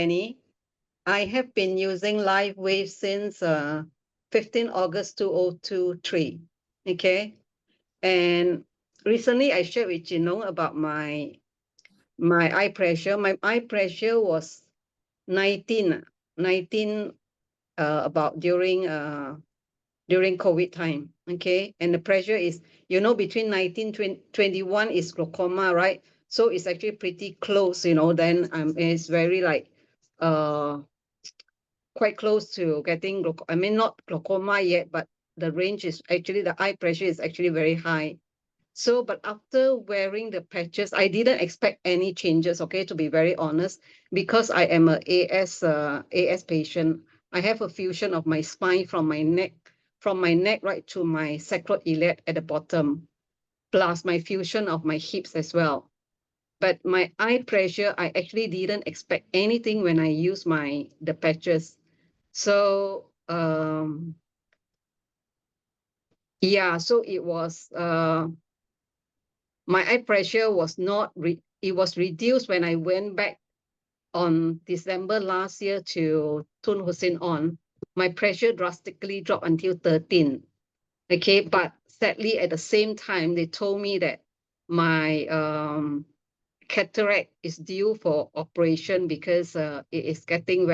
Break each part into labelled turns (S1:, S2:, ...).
S1: Jenny. I have been using LiveWave since 15 August 2023. Okay. And recently I shared with Jinlong about my eye pressure. My eye pressure was 19 about during COVID time. Okay. And the pressure is, between 19 21 is glaucoma, right? So it's actually pretty close, then it's very like quite close to getting glaucoma. I mean, not glaucoma yet, but the range is actually, the eye pressure is actually very high. So, but after wearing the patches, I didn't expect any changes, okay, to be very honest, because I am a AS patient. I have a fusion of my spine from my neck right to my sacroiliac at the bottom, plus my fusion of my hips as well. But my eye pressure, I actually didn't expect anything when I use the patches. So, yeah, so it was, my eye pressure was not, it was reduced when I went back on December last year to Tun Hussein on. My pressure drastically dropped until 13. Okay, but sadly at the same time, they told me that my cataract is due for operation because it is getting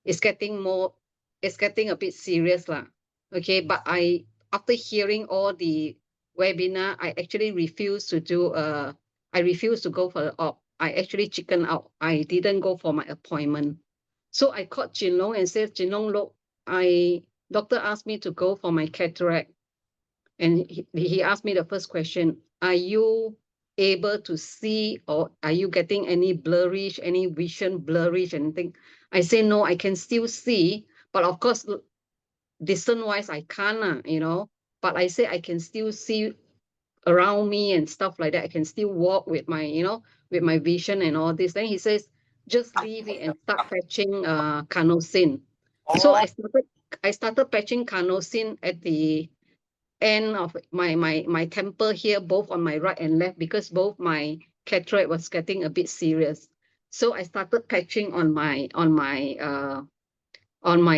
S1: it's getting a bit serious lah. Okay, but after hearing all the webinar, I actually refused to go for the op. I actually chickened out. I didn't go for my appointment. So I called Jinlong and said, Jinlong, look, doctor asked me to go for my cataract. And he asked me the first question, are you able to see, or are you getting any blurrish, any vision blurrish, anything? I say, no, I can still see, but of course, distance-wise, I can't, but I say I can still see around me and stuff like that. I can still walk with my, with my vision and all this. Then he says, just leave it and start patching carnosine. So I started patching carnosine at the end of my temple here, both on my right and left, because both my cataract was getting a bit serious. So I started patching on my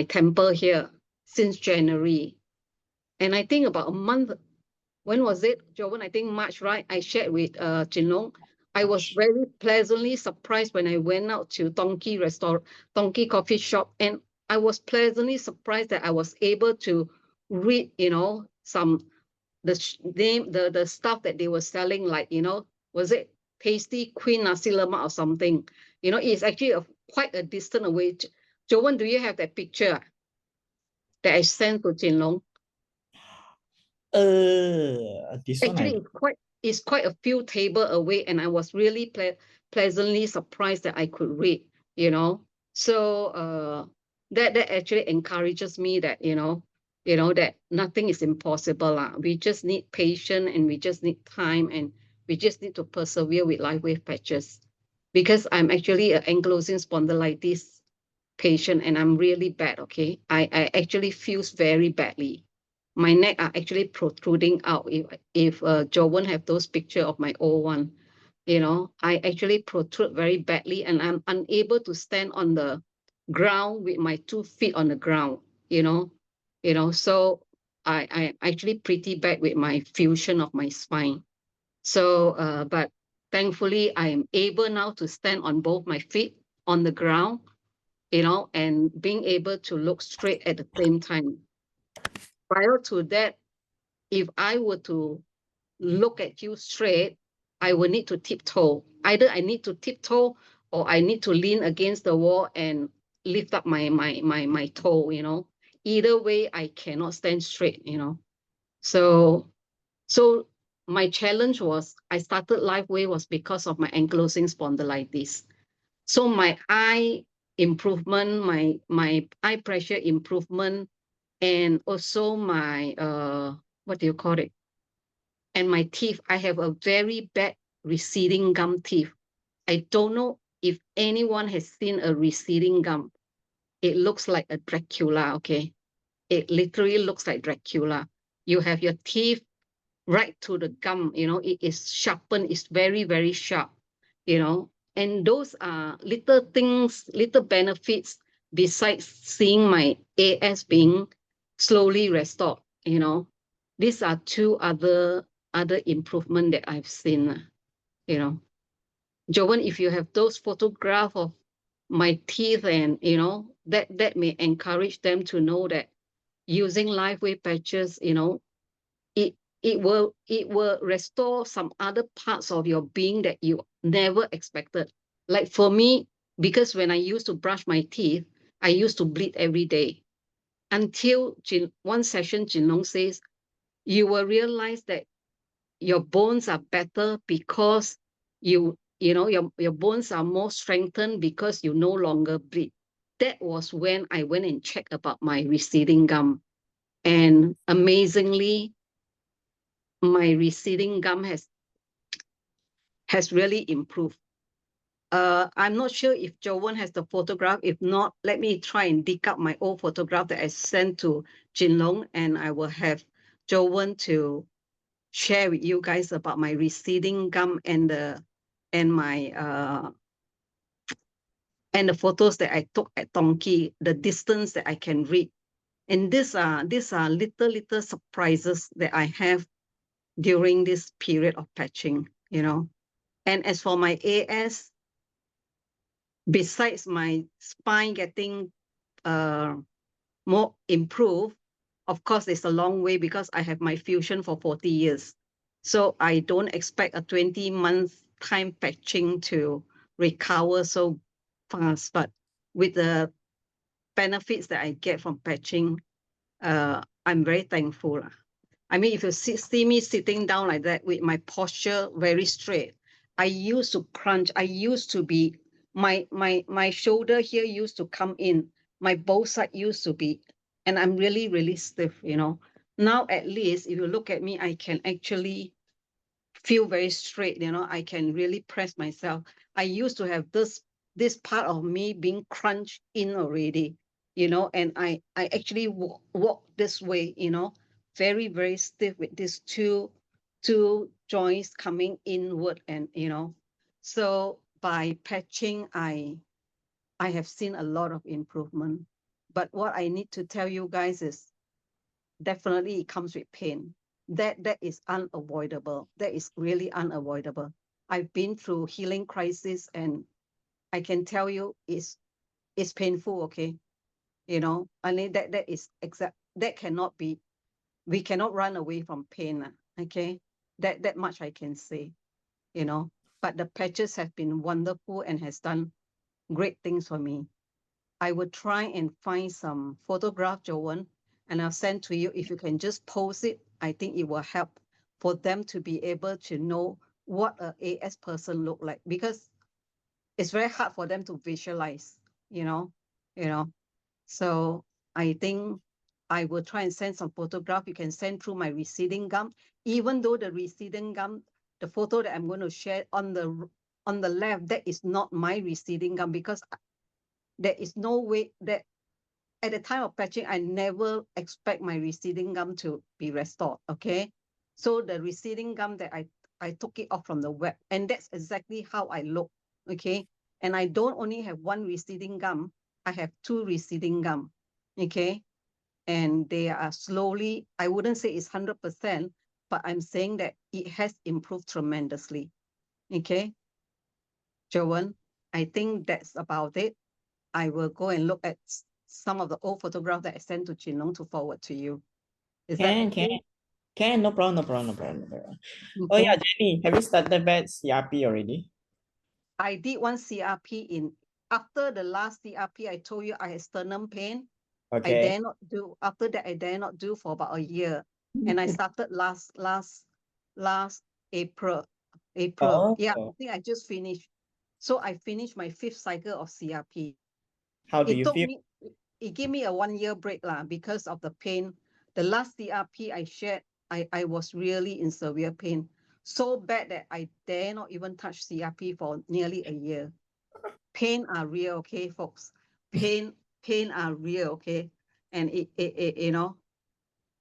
S1: temple here since January. And I think about a month, when was it, Jovan? I think March, right? I shared with Jinlong. I was very pleasantly surprised when I went out to Tongki coffee shop, and I was pleasantly surprised that I was able to read, the stuff that they were selling, like, was it Tasty Queen Nasi Lemak or something? It's actually quite a distance away. Jovan, do you have that picture that I sent to Jinlong?
S2: This
S1: actually
S2: one
S1: it's quite a few tables away, and I was really pleasantly surprised that I could read, So that actually encourages me that, that nothing is impossible. We just need patience, and we just need time, and we just need to persevere with LiveWave patches, because I'm actually an ankylosing spondylitis patient, and I'm really bad, okay? I actually feel very badly. My neck are actually protruding out. If Jovan have those picture of my old one, I actually protrude very badly, and I'm unable to stand on the ground with my 2 feet on the ground, so I actually pretty bad with my fusion of my spine. So, but thankfully I am able now to stand on both my feet on the ground, and being able to look straight at the same time. Prior to that, if I were to look at you straight, I will need to tiptoe. Either I need to tiptoe, or I need to lean against the wall and lift up my toe, Either way, I cannot stand straight, So my challenge was, I started LiveWave was because of my ankylosing spondylitis. So my eye improvement, my eye pressure improvement, and also my what do you call it? And my teeth, I have a very bad receding gum teeth. I don't know if anyone has seen a receding gum. It looks like a Dracula, okay? It literally looks like Dracula. You have your teeth right to the gum, it is sharpened, it's very, very sharp, And those are little things, little benefits besides seeing my AS being slowly restored, you know. These are two other improvement that I've seen, you know. Joan, if you have those photographs of my teeth, and you know, that may encourage them to know that using live weight patches, you know, it will restore some other parts of your being that you never expected. Like for me, because when I used to brush my teeth, I used to bleed every day. Until one session, Jinlong says, you will realize that your bones are better because you know, your bones are more strengthened because you no longer bleed. That was when I went and checked about my receding gum. And amazingly, my receding gum has really improved. I'm not sure if Joan has the photograph. If not, let me try and dig up my old photograph that I sent to Jinlong, and I will have Joan to share with you guys about my receding gum and the photos that I took at Tongki, the distance that I can read. And these are little surprises that I have during this period of patching, you know. And as for my AS, besides my spine getting more improved, of course, it's a long way because I have my fusion for 40 years. So I don't expect a 20-month time patching to recover so fast. But with the benefits that I get from patching, I'm very thankful. I mean, if you see me sitting down like that with my posture very straight, I used to crunch. I used to be, my shoulder here used to come in. My both side used to be, and I'm really, really stiff, you know. Now, at least, if you look at me, I can actually feel very straight, you know. I can really press myself. I used to have this part of me being crunched in already, you know, and I actually walk this way, you know, very, very stiff with these two joints coming inward, and you know, so by patching, I have seen a lot of improvement. But what I need to tell you guys is definitely it comes with pain. That is unavoidable. That is really unavoidable. I've been through healing crisis, and I can tell you it's painful, okay? You know, I mean that is exact, that cannot be, we cannot run away from pain, okay? That much I can say, you know. But the patches have been wonderful and has done great things for me. I will try and find some photograph, Joan, and I'll send to you. If you can just post it, I think it will help for them to be able to know what a AS person look like, because it's very hard for them to visualize, you know. So I think I will try and send some photograph. You can send through my receding gum. Even though the receding gum, the photo that I'm going to share on the left, that is not my receding gum, because there is no way that at the time of patching, I never expect my receding gum to be restored, okay? So the receding gum that I took it off from the web, and that's exactly how I look, okay? And I don't only have one receding gum, I have two receding gum, okay? And they are slowly, I wouldn't say it's 100%, but I'm saying that it has improved tremendously, okay? Joan, I think that's about it. I will go and look at some of the old photographs that I sent to Jinlong to forward to you. Is that okay?
S2: Can, no problem. Oh
S1: Okay.
S2: yeah, Jenny, have you started that CRP already?
S1: I did one CRP after the last CRP, I told you I had sternum pain. I
S2: Okay.
S1: dare not do, after that I dare not do for about a year. And I started last April.
S2: Oh,
S1: Yeah, I think I just finished. So I finished my 5th cycle of CRP.
S2: how do
S1: It
S2: you
S1: took
S2: feel?
S1: me, it gave me a 1-year break because of the pain. The last CRP I shared, I was really in severe pain. So bad that I dare not even touch CRP for nearly a year. Pain are real, okay, folks? Pain are real, okay? And it you know,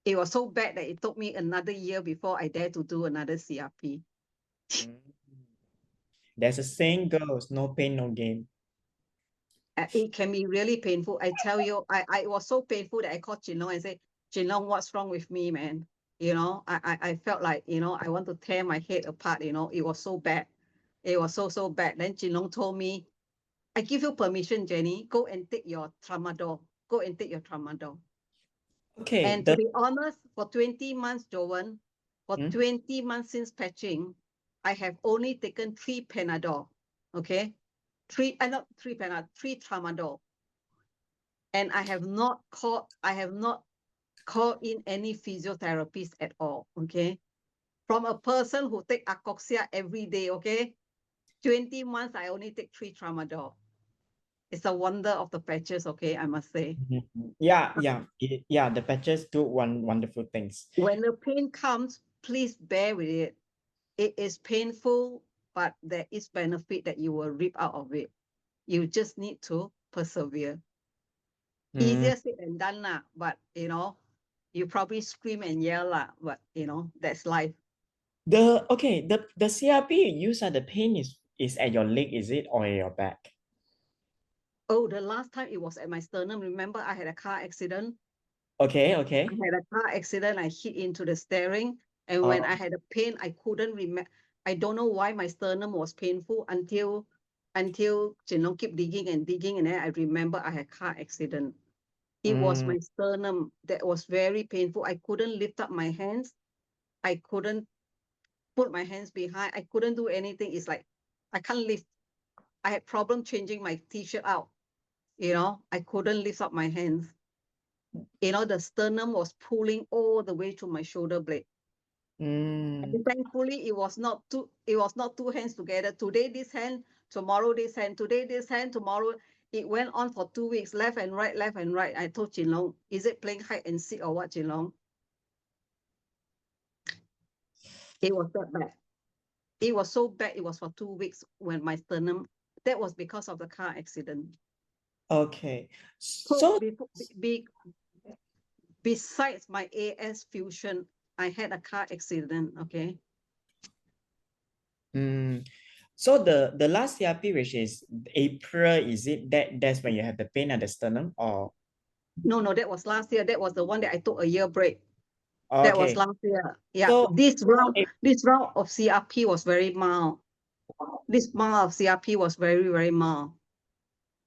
S1: it was so bad that it took me another year before I dare to do another CRP.
S2: There's a saying goes, no pain, no gain.
S1: It can be really painful. I tell you, it was so painful that I called Jinlong and said, Jinlong, what's wrong with me, man? You know, I felt like, you know, I want to tear my head apart, you know, it was so bad. It was so bad. Then Jinlong told me, I give you permission, Jenny, go and take your tramadol. Go and take your tramadol.
S2: Okay.
S1: And to be honest, for 20 months, Joan, for 20 months since patching, I have only taken 3 Panadol, okay? 3 tramadol. And I have not called in any physiotherapist at all, okay? From a person who take akar every day, okay? 20 months, I only take 3 tramadol. It's a wonder of the patches, okay, I must say.
S2: Yeah, the patches do wonderful things.
S1: When the pain comes, please bear with it. It is painful, but there is benefit that you will reap out of it. You just need to persevere. Easier said than done, but you know, you probably scream and yell, but you know, that's life.
S2: The CRP you use at the pain is at your leg, is it, or your back?
S1: Oh, the last time it was at my sternum. Remember, I had a car accident.
S2: Okay.
S1: I had a car accident. I hit into the steering, and when I had a pain, I couldn't remember. I don't know why my sternum was painful until Jinlong keep digging, and then I remember I had a car accident. It was my sternum that was very painful. I couldn't lift up my hands. I couldn't put my hands behind. I couldn't do anything. It's like I can't lift. I had problem changing my t-shirt out. You know, I couldn't lift up my hands. You know, the sternum was pulling all the way to my shoulder blade. And thankfully, it was not two hands together. Today this hand, tomorrow this hand, today this hand, tomorrow. It went on for 2 weeks, left and right, left and right. I told Jinlong, is it playing hide and seek or what, Jinlong? It was that bad. It was so bad. It was for 2 weeks when my sternum, that was because of the car accident.
S2: Okay.
S1: So besides my AS fusion, I had a car accident, okay?
S2: So the last CRP, which is April, is it that's when you have the pain at the sternum, or?
S1: No, that was last year. That was the one that I took a year break.
S2: Okay.
S1: That was last year. Yeah,
S2: So,
S1: this round of CRP was very mild. This round of CRP was very, very mild.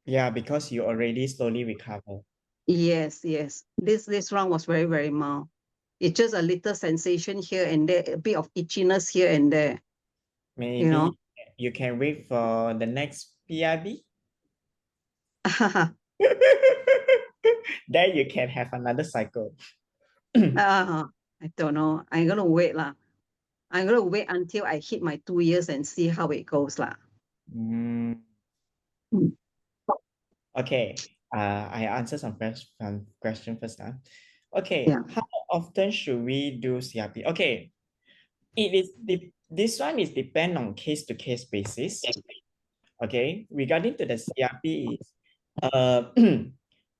S2: Yeah, because you already slowly recover.
S1: Yes. This round was very, very mild. It's just a little sensation here and there, a bit of itchiness here and there.
S2: Maybe
S1: you know,
S2: you can wait for the next PIB. Then you can have another cycle.
S1: I don't know. I'm gonna wait lah. I'm gonna wait until I hit my 2 years and see how it goes lah.
S2: Okay. I answer some question first. Okay.
S1: Yeah.
S2: How often should we do CRP? Okay. This one is depend on case to case basis. Okay. Regarding to the CRP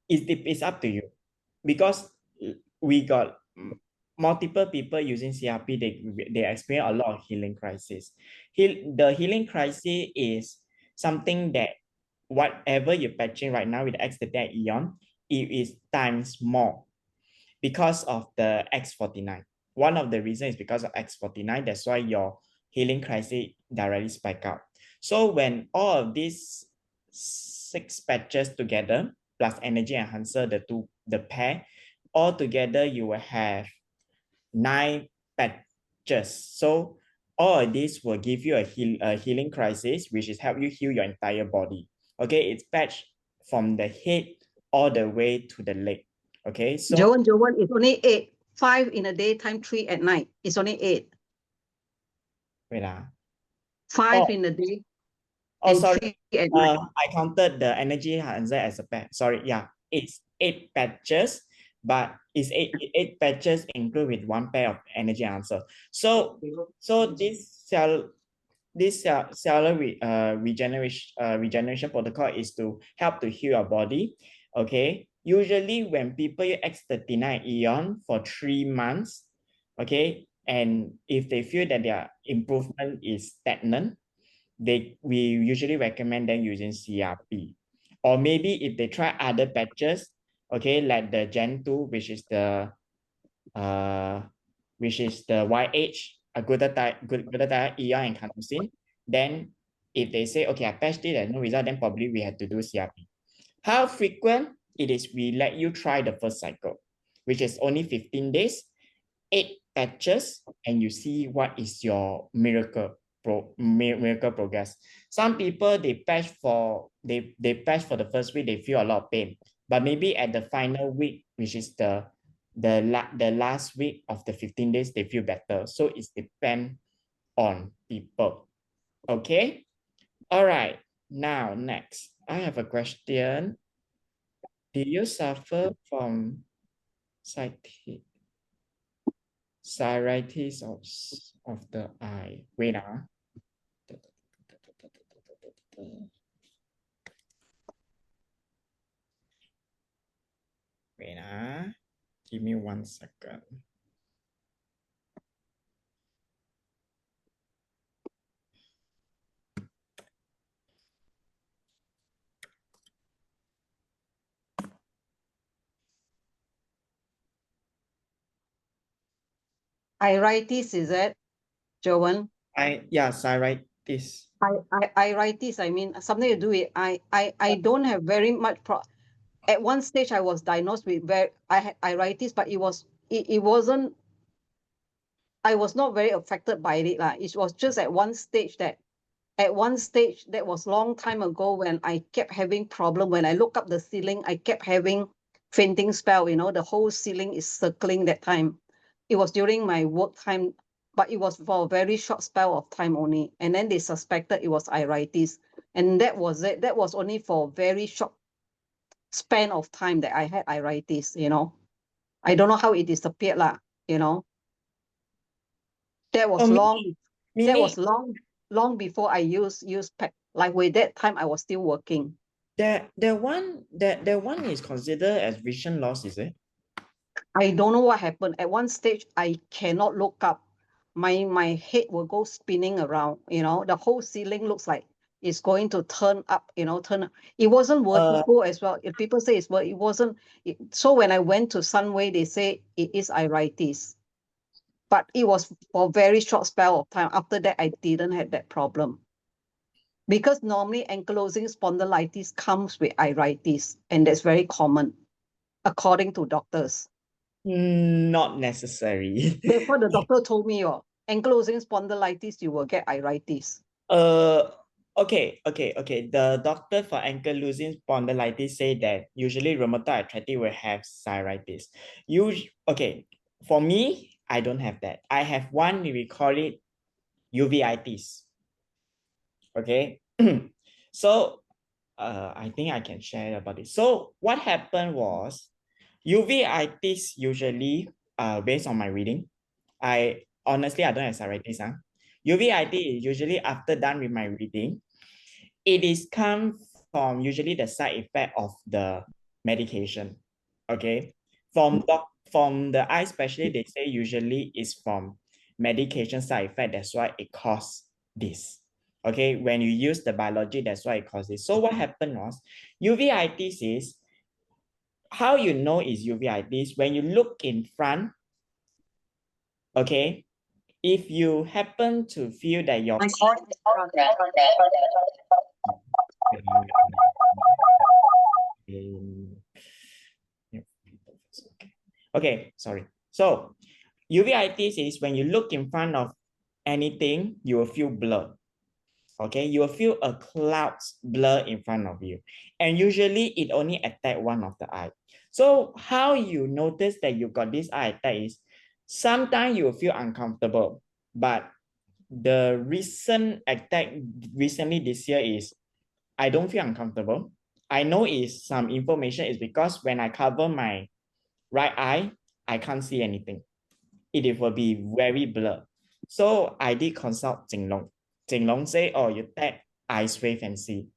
S2: it's up to you, because we got multiple people using CRP. They experience a lot of healing crisis. The healing crisis is something that whatever you're patching right now with the X-Theta Eon, it is times more because of the X49. One of the reasons is because of X49. That's why your healing crisis directly spike up. So when all of these 6 patches together, plus energy enhancer, the pair, all together you will have 9 patches. So all of this will give you a healing crisis, which is help you heal your entire body. Okay, it's patched from the head all the way to the leg. Okay, so
S1: Joan, it's only 8. 5 in the daytime, 3 at night. It's only 8.
S2: Wait.
S1: 5 in the day.
S2: Sorry.
S1: 3 at night.
S2: I counted the energy enhancer as a patch. Sorry, yeah, it's 8 patches, but it's 8 patches include with 1 pair of energy enhancer. So this cellular regeneration protocol is to help to heal your body. Okay, usually when people use X39 Eon for 3 months, okay, and if they feel that their improvement is stagnant, we usually recommend them using CRP. Or maybe if they try other patches, okay, like the Gen 2, which is the YH, glutathione, eon, and carnosine, then if they say, okay, I patched it and no result, then probably we have to do CRP. How frequent it is, we let you try the first cycle, which is only 15 days, 8 patches, and you see what is your miracle progress. Some people, they patch for the first week, they feel a lot of pain, but maybe at the final week, which is the last week of the 15 days, they feel better. So it depends on people. Okay. All right. Now, next, I have a question. Do you suffer from cystitis of the eye? Wait. Wait. Give me 1 second.
S1: Iritis, is it, Joan?
S2: Yeah, cystitis.
S1: Iritis, I mean, something to do with I don't have very much at one stage I was diagnosed with I had iritis, but it wasn't, I was not very affected by it. It was just at one stage that was long time ago when I kept having problem. When I look up the ceiling, I kept having fainting spell, the whole ceiling is circling that time. It was during my work time, but it was for a very short spell of time only. And then they suspected it was iritis. And that was it. That was only for a very short span of time that I had iritis, I don't know how it disappeared, That was long before I used PEC. Like with that time, I was still working.
S2: That one is considered as vision loss, is it?
S1: I don't know what happened. At one stage, I cannot look up. My head will go spinning around. The whole ceiling looks like it's going to turn up. It wasn't vertigo as well. If people say it's it wasn't. So when I went to Sunway, they say it is iritis. But it was for a very short spell of time. After that, I didn't have that problem. Because normally ankylosing spondylitis comes with iritis, and that's very common, according to doctors.
S2: Not necessary.
S1: That's what the doctor told me. Ankylosing spondylitis, you will get iritis.
S2: Okay. The doctor for ankylosing spondylitis say that usually rheumatoid arthritis will have cystitis. Okay, for me, I don't have that. I have one, we call it uveitis. Okay. So I think I can share about it. So what happened was uveitis usually based on my reading. Honestly, I don't have cystitis. Uveitis is usually after done with my reading. It is come from usually the side effect of the medication. Okay. From the eye specialist, they say usually is from medication side effect. That's why it causes this. Okay. When you use the biologic, that's why it causes. So what happened was uveitis is, how you know is uveitis when you look in front. Okay. If you happen to feel that your okay, sorry. So uveitis is when you look in front of anything, you will feel blur. Okay, you will feel a cloud blur in front of you. And usually it only attacks one of the eye. So how you notice that you got this eye attack is sometimes you will feel uncomfortable, but the recent attack recently this year is I don't feel uncomfortable. I know is some information is because when I cover my right eye, I can't see anything. It will be very blurred. So I did consult Jinlong. Jinlong say, oh, you tap ice wave and see.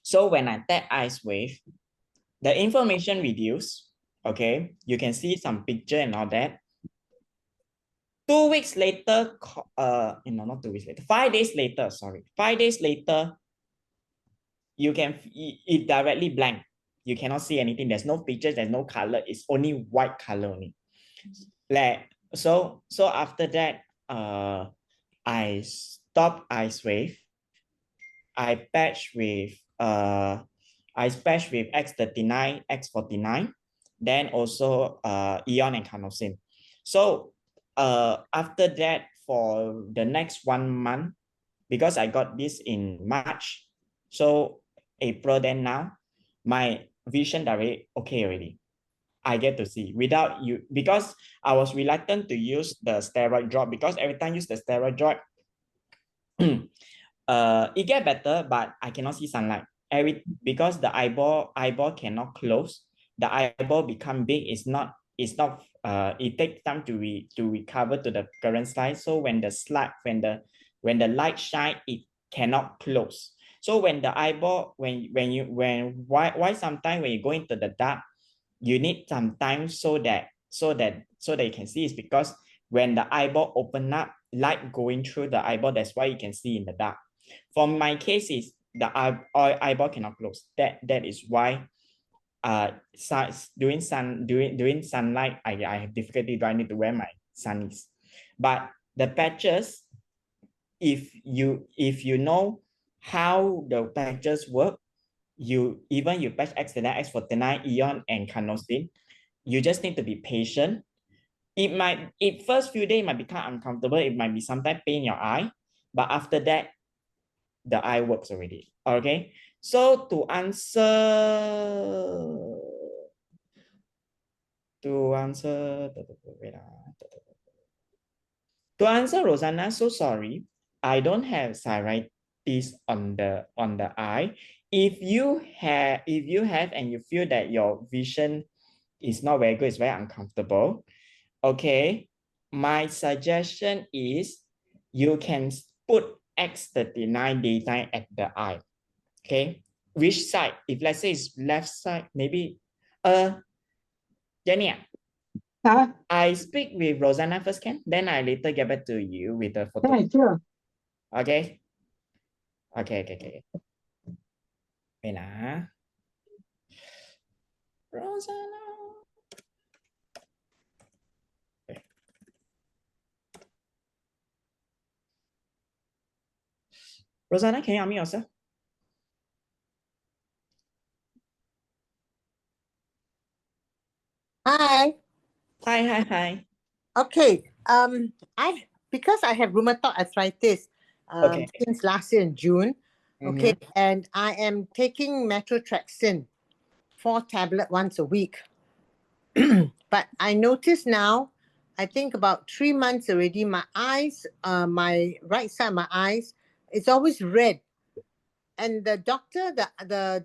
S2: So when I tap ice wave, the information reduced. Okay, you can see some picture and all that. 2 weeks later, not 2 weeks later, 5 days later, sorry. 5 days later, you can, it directly blank. You cannot see anything. There's no pictures, there's no color. It's only white color only. So after that, I stopped ice wave. I patched with X39, X49, then also Eon and Carnosine. So after that, for the next 1 month, because I got this in March, so April, then now my vision dari okay already. I get to see without you, because I was reluctant to use the steroid drop, because every time I use the steroid drop, it get better, but I cannot see sunlight. Because the eyeball cannot close, the eyeball become big. It takes time to recover to the current size. So when the light shine, it cannot close. So when the eyeball, why sometimes when you go into the dark, you need some time so that you can see, is because when the eyeball open up, light going through the eyeball, that's why you can see in the dark. For my case is the eyeball cannot close. That is why during sunlight, I have difficulty. Do I need to wear my sunnies? But the patches, if you know how the patches work, you patch X39, X49, Eon, and Carnosine, you just need to be patient. First few days might become uncomfortable. It might be sometimes pain in your eye, but after that, the eye works already. Okay. So to answer Rosanna, so sorry, I don't have psoriasis on the eye. If you have and you feel that your vision is not very good, it's very uncomfortable, okay, my suggestion is you can put X39 daytime at the eye. Okay, which side? If let's say it's left side, maybe Jennie, I speak with Rosanna first, can? Then I later get back to you with the photo.
S1: Yeah, sure.
S2: Okay. Okay. Bina. Rosanna. Okay. Rosanna, can you unmute yourself?
S3: Hi.
S2: Hi.
S3: Okay. Because I have rheumatoid arthritis
S2: Okay.
S3: since last year in June. Okay, and I am taking methotrexate 4 tablets once a week. But I notice now, I think about 3 months already, my eyes, my right side of my eyes, it's always red. And the doctor,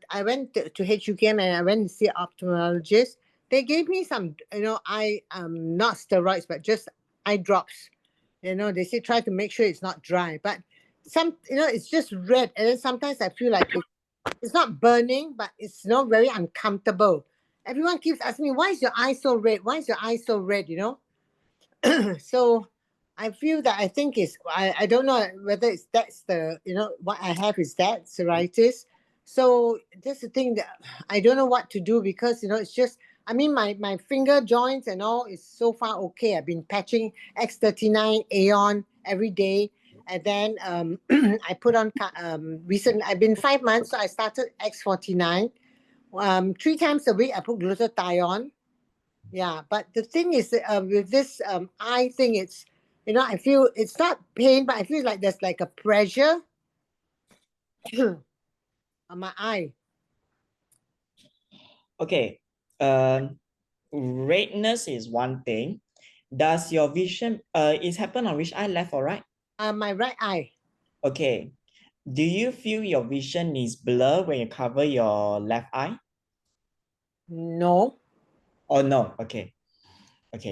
S3: I went to HUKM and I went to see an ophthalmologist. They gave me some, not steroids, but just eye drops. They say try to make sure it's not dry. But it's just red. And then sometimes I feel like it's not burning, but it's very uncomfortable. Everyone keeps asking me, why is your eye so red? Why is your eye so red, So I feel that I think I don't know whether that's the, what I have is that psoriasis. So that's the thing that I don't know what to do, because, it's just, my finger joints and all is so far okay. I've been patching X39 Aeon every day. And then I put on, I've been 5 months, so I started X49. 3 times a week, I put glutathione. Yeah, but the thing is, with this eye thing, it's, I feel it's not pain, but I feel like there's like a pressure on my eye.
S2: Okay. Redness is one thing. Does your vision is happen on which eye, left or right?
S3: My right eye.
S2: Okay. Do you feel your vision is blurred when you cover your left eye?
S3: No.
S2: Oh no. Okay.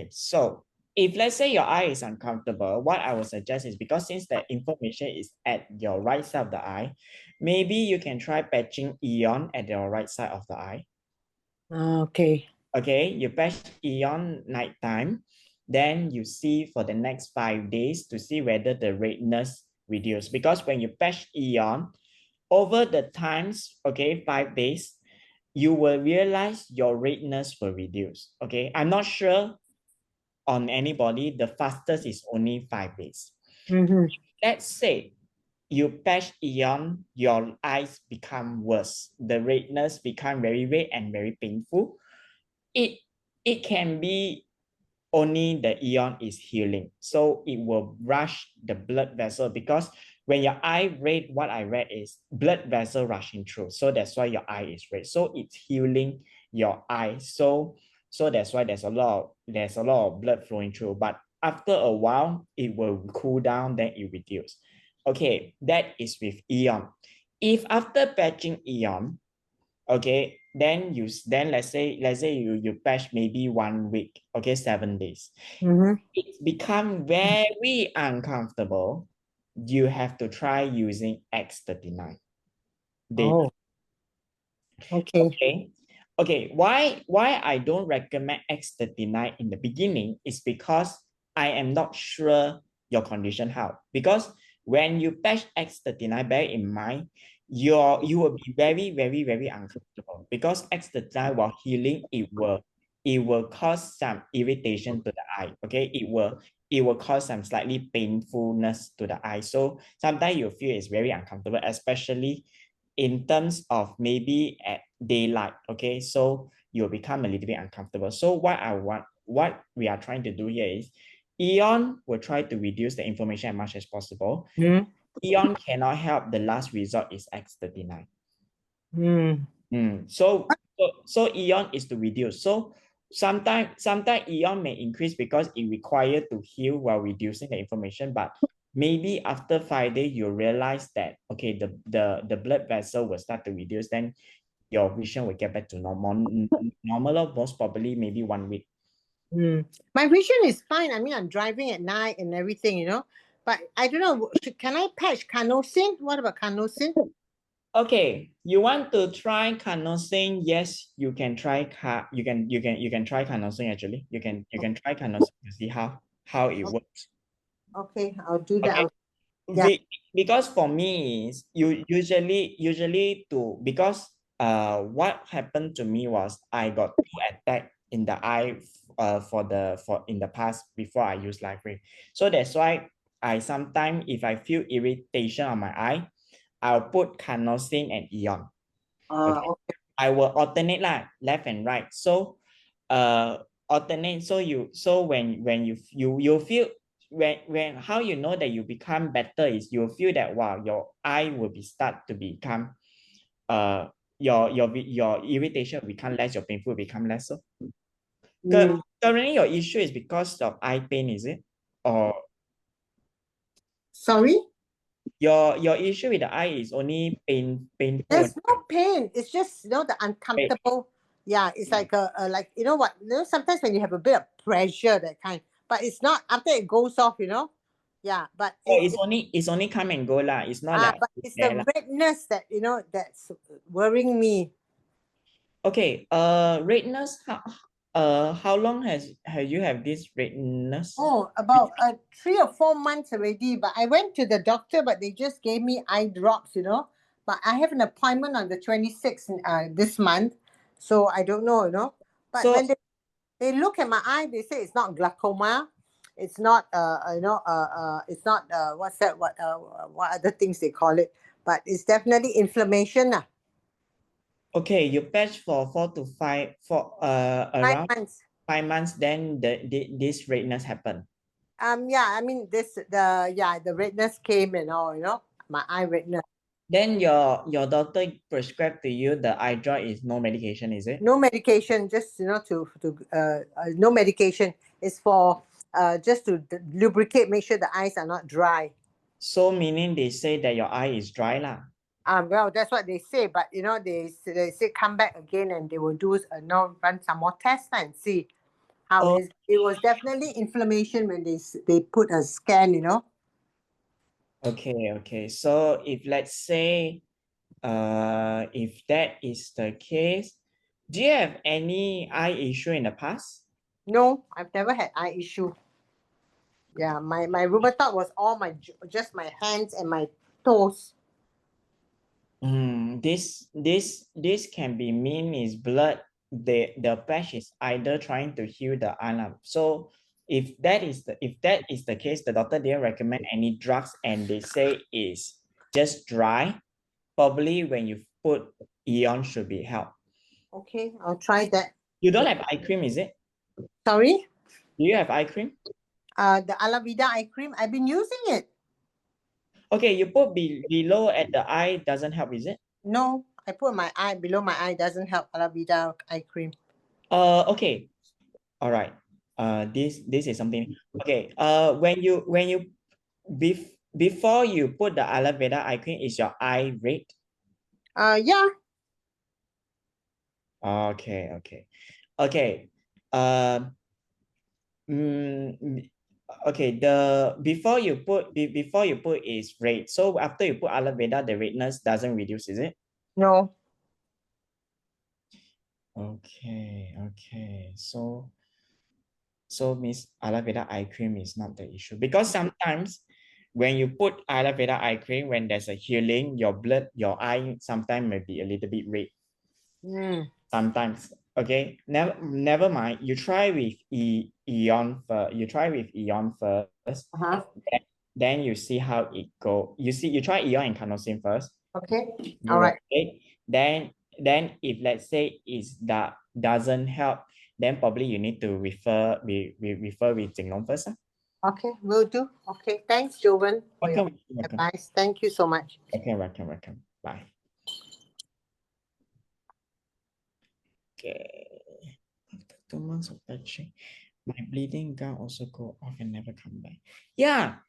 S2: So if let's say your eye is uncomfortable, what I would suggest is, because since the information is at your right side of the eye, maybe you can try patching Eon at your right side of the eye.
S3: Okay.
S2: Okay, you patch Eon nighttime. then you see for the next 5 days to see whether the redness reduce. Because when you patch Eon, over the times, okay, 5 days, you will realize your redness will reduce. Okay, I'm not sure on anybody, the fastest is only 5 days. Let's say you patch Eon, your eyes become worse. The redness become very red and very painful. It can be only the Eon is healing. So it will rush the blood vessel, because when your eye red, what I read is blood vessel rushing through. So that's why your eye is red. So it's healing your eye. So that's why there's a lot of blood flowing through. But after a while, it will cool down, then it reduce. Okay, that is with Eon. If after patching Eon, okay, then let's say you patch maybe 1 week, okay, 7 days. It's become very uncomfortable. You have to try using X39.
S3: Oh, okay.
S2: Okay, why I don't recommend X39 in the beginning is because I am not sure your condition how. Because when you patch X39, bear in mind, you will be very, very, very uncomfortable, because X39 while healing, it will cause some irritation to the eye. Okay, it will cause some slightly painfulness to the eye. So sometimes you feel it's very uncomfortable, especially in terms of maybe at daylight. Okay, so you'll become a little bit uncomfortable. So what we are trying to do here is Eon will try to reduce the inflammation as much as possible. Eon cannot help. The last resort is X39. So Eon is to reduce. So sometimes Eon may increase because it requires to heal while reducing the inflammation. But maybe after 5 days, you realize that, okay, the blood vessel will start to reduce. Then your vision will get back to normal, or most probably maybe 1 week.
S3: My vision is fine. I mean, I'm driving at night and everything, you know. But I don't know, can I patch carnosine? What about carnosine?
S2: Okay, you want to try carnosine? Yes, you can try you can try carnosine actually. You can try carnosine to see how it works.
S3: Okay, I'll do that.
S2: Okay.
S3: Yeah.
S2: Because for me is usually because what happened to me was I got 2 attacks in the eye in the past before I use LifeWave. So that's why I sometimes, if I feel irritation on my eye, I'll put carnosine and Eon. Okay. I will alternate left and right. So alternate. So when you feel, when how you know that you become better is you feel that, wow, your eye will start to become your irritation will become less, your painful will become less. So currently your issue is because of eye pain, is it? Or
S3: sorry?
S2: Your issue with the eye is only painful.
S3: There's no pain. It's just, you know, the uncomfortable. Yeah, it's like like, you know what? You know, sometimes when you have a bit of pressure, that kind. But it's not after it goes off, you know. Yeah, but
S2: it's only come and go lah. It's not like
S3: but it's the redness that, you know, that's worrying me.
S2: Okay, redness. How long have you have this redness?
S3: Oh, about 3 or 4 months already. But I went to the doctor, but they just gave me eye drops, you know. But I have an appointment on the 26th this month, so I don't know, you know. But
S2: So,
S3: when they look at my eye, they say it's not glaucoma, it's not you know it's not what's that, what other things they call it, but it's definitely inflammation.
S2: okay, you patch for 4 to 5 for around
S3: 5 months.
S2: 5 months, then this redness happened.
S3: Yeah, I mean the redness came and all, you know, my eye redness.
S2: Then your doctor prescribed to you the eye drop is no medication, is it?
S3: No medication, just, you know, no medication. It's for just to lubricate, make sure the eyes are not dry.
S2: So meaning they say that your eye is dry lah.
S3: Well, that's what they say, but you know, they say come back again and they will do run some more tests and see how it is. It was definitely inflammation when they put a scan, you know.
S2: Okay. So if let's say, if that is the case, do you have any eye issue in the past?
S3: No, I've never had eye issue. Yeah, my rheumatoid was all just my hands and my toes.
S2: This can be mean is blood. The patch is either trying to heal the alarm. So if that is the case, the doctor didn't recommend any drugs and they say is just dry. Probably when you put ion should be help.
S3: Okay, I'll try that.
S2: You don't have eye cream, is it?
S3: Sorry?
S2: Do you have eye cream?
S3: The Alavida eye cream, I've been using it.
S2: Okay, you put below at the eye doesn't help, is it?
S3: No, I put my eye below my eye, doesn't help Alavida eye cream.
S2: Okay. All right. This is something. Okay. When you before you put the aloe vera eye cream, is your eye red?
S3: Yeah.
S2: Okay. Okay. Okay. Before you put is red. So after you put aloe vera, the redness doesn't reduce, is it?
S3: No.
S2: Okay. So means aloe vera eye cream is not the issue, because sometimes when you put aloe vera eye cream, when there's a healing, your eye sometimes may be a little bit red. Sometimes. Okay, never mind. You try with Eon first. You try with Eon first. Then you see how it go. You try Eon and Carnosine first.
S3: Okay. All right.
S2: Okay. Then if let's say that doesn't help, then probably you need to refer with Jinlong first.
S3: Okay, will do. Okay, thanks, Jovan, for your
S2: Welcome.
S3: advice. Thank you so much.
S2: Welcome. Bye. Okay. After 2 months of patching, my bleeding gum also go off and never come back. Yeah.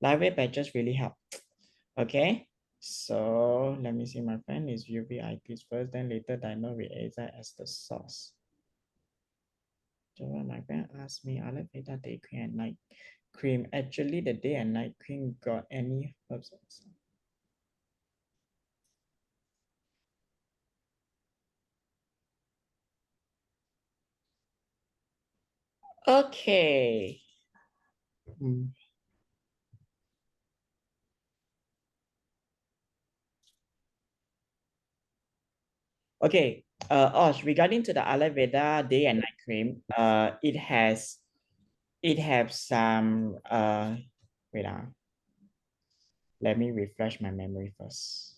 S2: Live patches really help. Okay. So let me see. My friend is uveitis first, then later diagnosed with ASI as the source. So when my friend asked me, aloe vera day cream and night cream. Actually, the day and night cream got any herbs? Okay. Okay. Regarding to the aloe vera day and night cream, it has some wait. Let me refresh my memory first.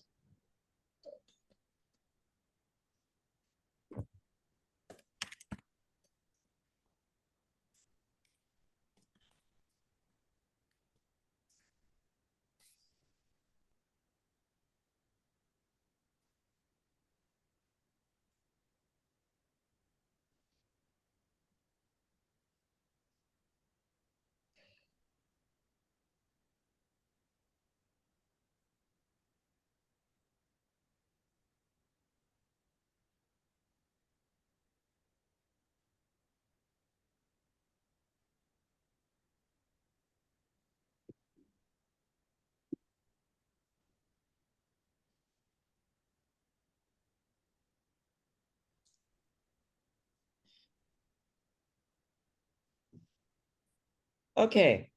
S2: Okay.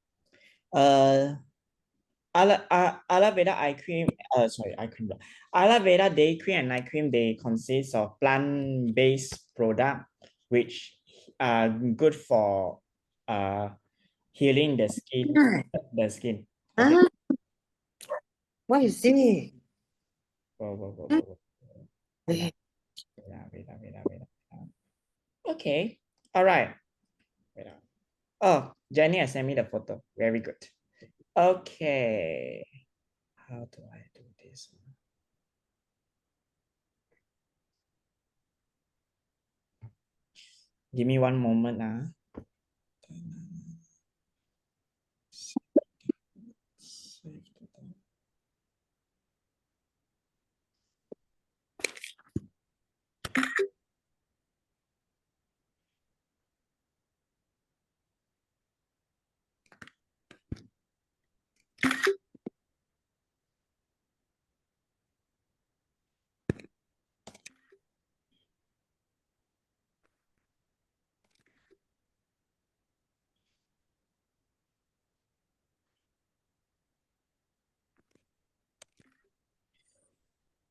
S2: Aloe vera eye cream, aloe vera day cream and night cream, they consist of plant-based product which are good for healing the skin. Okay.
S3: What is it?
S2: Wait. Okay. All right. Oh, Jenny has sent me the photo. Very good. Okay. How do I do this? Give me one moment.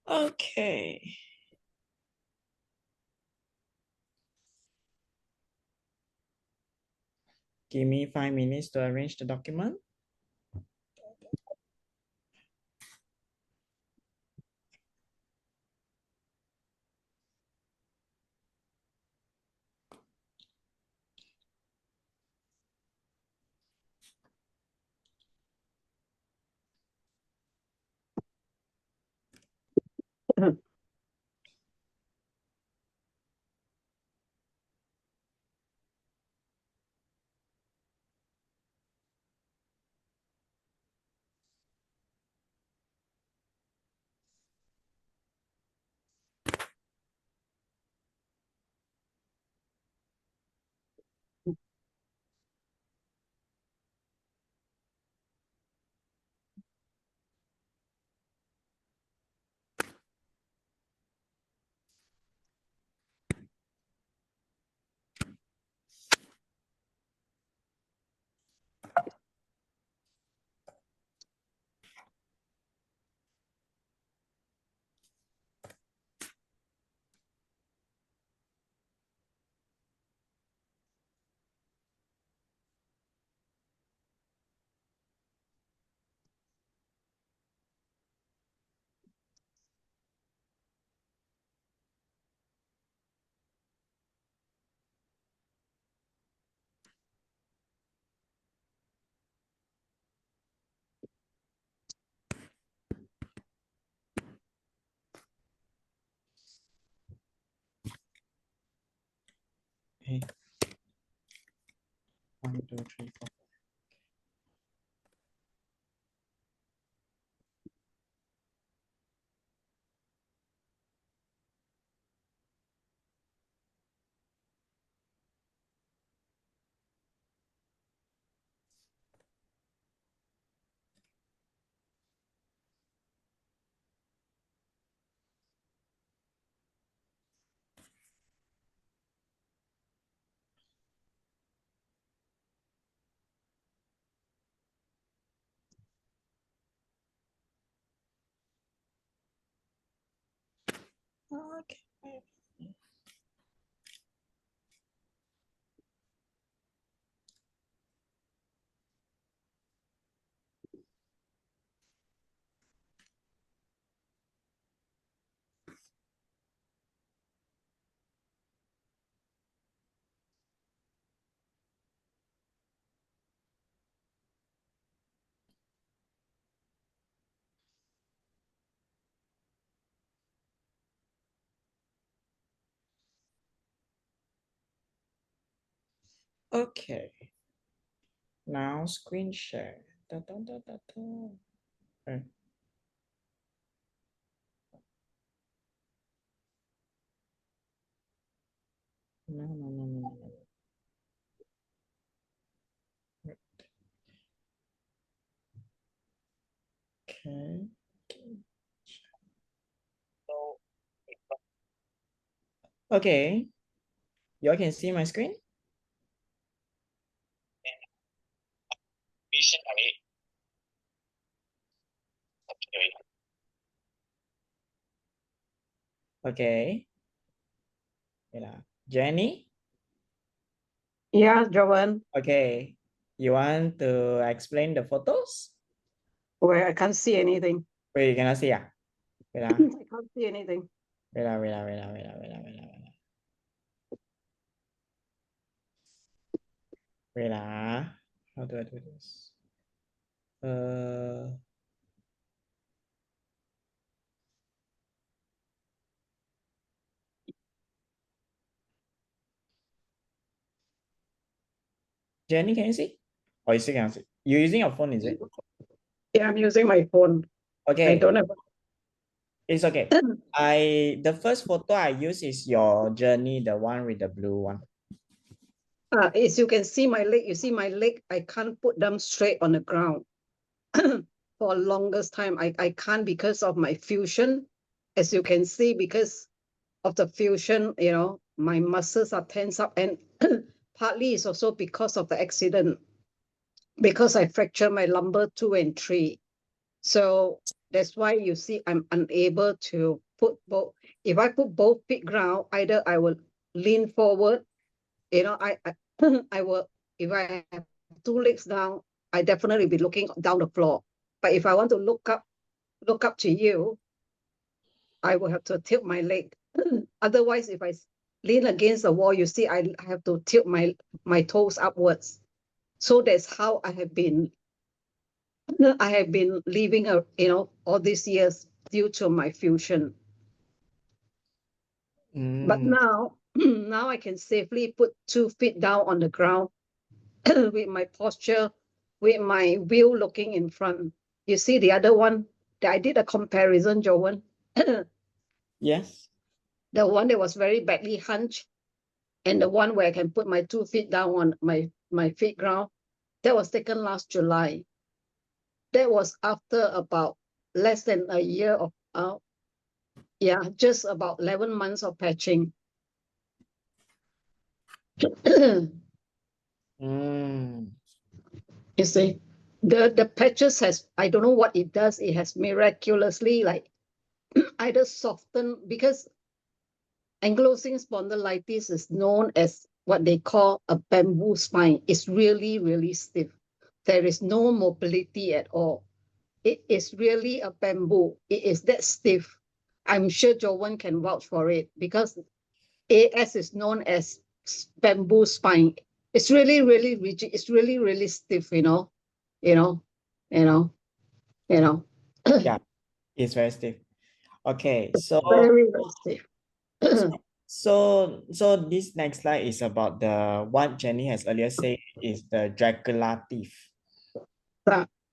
S2: Okay. Give me 5 minutes to arrange the document. Okay. 1, 2, 3, 4. Okay. Okay. Now screen share. Da, da, da, da, da. Okay. No. Okay. Okay. You all can see my screen? Okay. Jennie?
S1: Yeah, Joanne,
S2: Okay. You want to explain the photos?
S1: where I can't see anything.
S2: Wait, you cannot see? Wait,
S1: I can't see anything.
S2: wait. How do I do this? Jennie, can you see? Oh, you still cannot see. You're using your phone, is it?
S1: Yeah, I'm using my phone.
S2: Okay.
S1: I don't have.
S2: It's okay. The first photo I use is your journey, the one with the blue one.
S1: As you can see my leg, I can't put them straight on the ground. For the longest time, I can't because of my fusion. As you can see, because of the fusion, my muscles are tense up, and partly it's also because of the accident, because I fractured my lumbar 2 and 3. So That's why you see I'm unable to put both. If I put both feet ground, either I will lean forward, I I will, if I have two legs down, I definitely be looking down the floor. But if I want to look up to you, I will have to tilt my leg. Otherwise, if I lean against the wall, you see, I have to tilt my toes upwards. So that's how I have been living, all these years due to my fusion. But now I can safely put 2 feet down on the ground with my posture, with my wheel looking in front. You see the other one, I did a comparison, Joan.
S2: Yes.
S1: The one that was very badly hunched, and the one where I can put my 2 feet down on my feet ground, that was taken last July. That was after about less than a year of, just about 11 months of patching. You see, the patches I don't know what it does. It has miraculously like either softened, because ankylosing spondylitis is known as what they call a bamboo spine. It's really, really stiff. There is no mobility at all. It is really a bamboo. It is that stiff. I'm sure Joan can vouch for it, because AS is known as bamboo spine. It's really, really rigid. It's really, really stiff,
S2: Yeah, it's very stiff. Okay, so
S1: very, very stiff.
S2: so this next slide is about what Jenny has earlier said is the Dracula teeth.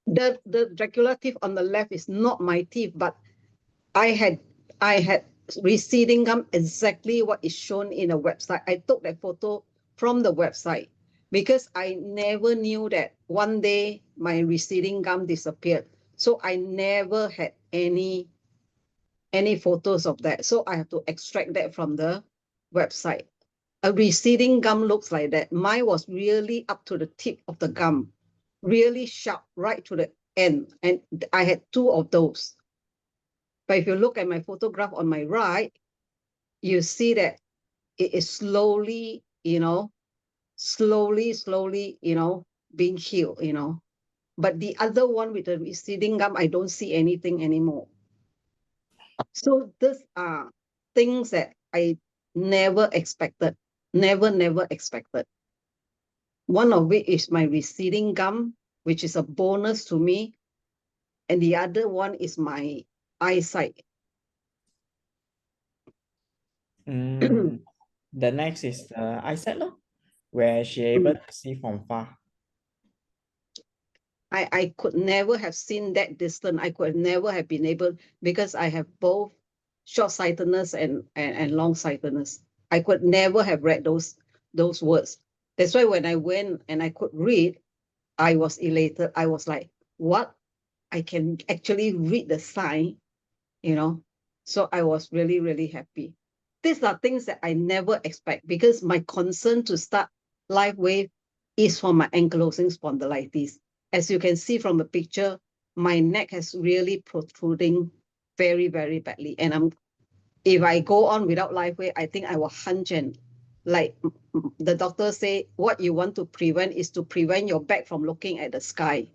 S1: The Dracula teeth on the left is not my teeth, but I had receding gum, exactly what is shown in a website. I took that photo from the website because I never knew that one day my receding gum disappeared. So I never had any photos of that. So I have to extract that from the website. A receding gum looks like that. Mine was really up to the tip of the gum, really sharp right to the end. And I had 2 of those. But if you look at my photograph on my right, you see that it is slowly, being healed, But the other one with the receding gum, I don't see anything anymore. So these are things that I never expected, never expected. One of it is my receding gum, which is a bonus to me. And the other one is my eyesight.
S2: The next is the eyesight, where she able to see from far.
S1: I could never have seen that distance. I could never have been able, because I have both short-sightedness and long-sightedness. I could never have read those words. That's why when I went and I could read, I was elated. I was like, what? I can actually read the sign, So I was really, really happy. These are things that I never expect, because my concern to start LifeWave is for my ankylosing spondylitis. As you can see from the picture, my neck has really protruding very, very badly. And if I go on without LifeWave, I think I will hunch, and like the doctor say, what you want to prevent is to prevent your back from looking at the sky.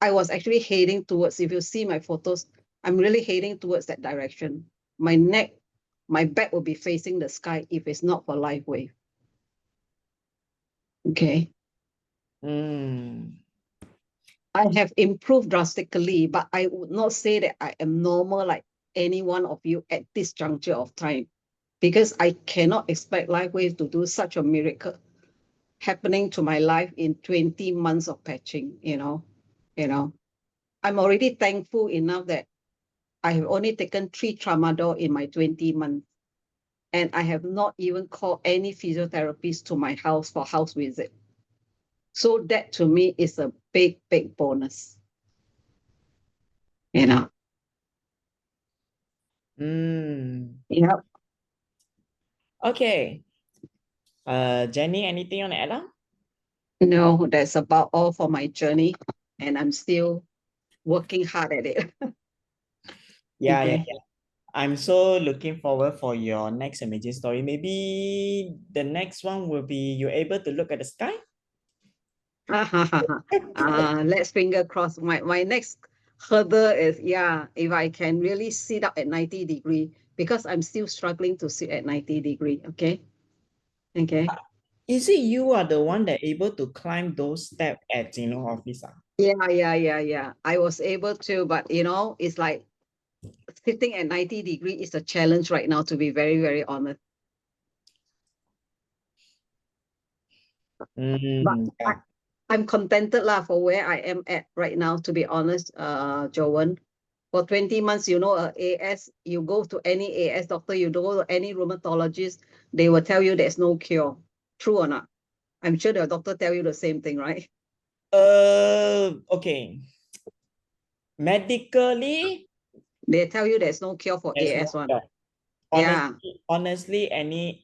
S1: I was actually heading towards, if you see my photos, I'm really heading towards that direction. My back will be facing the sky if it's not for LifeWave. Okay. I have improved drastically, but I would not say that I am normal like any one of you at this juncture of time, because I cannot expect LifeWave to do such a miracle happening to my life in 20 months of patching, I'm already thankful enough that I have only taken 3 tramadol in my 20 months. And I have not even called any physiotherapists to my house for house visit. So that to me is a big, big bonus. Yeah.
S2: Okay. Jenny, anything on add on?
S1: No, that's about all for my journey. And I'm still working hard at it.
S2: Yeah,
S1: Okay.
S2: yeah. I'm so looking forward for your next amazing story. Maybe the next one will be you're able to look at the sky.
S1: Let's finger cross. My next hurdle is, yeah, if I can really sit up at 90 degree, because I'm still struggling to sit at 90 degree. Okay. Okay.
S2: Is it you are the one that able to climb those steps at Jinlong office?
S1: Yeah. I was able to, but it's like sitting at 90 degree is a challenge right now, to be very, very honest. But
S2: Yeah.
S1: I'm contented lah for where I am at right now, to be honest, Joan. For 20 months, AS, you go to any AS doctor, you go to any rheumatologist, they will tell you there's no cure. True or not? I'm sure the doctor tell you the same thing, right?
S2: Okay. Medically,
S1: They tell you there's no cure for
S2: there's
S1: AS
S2: no
S1: one.
S2: cure.
S1: Yeah.
S2: Honestly, any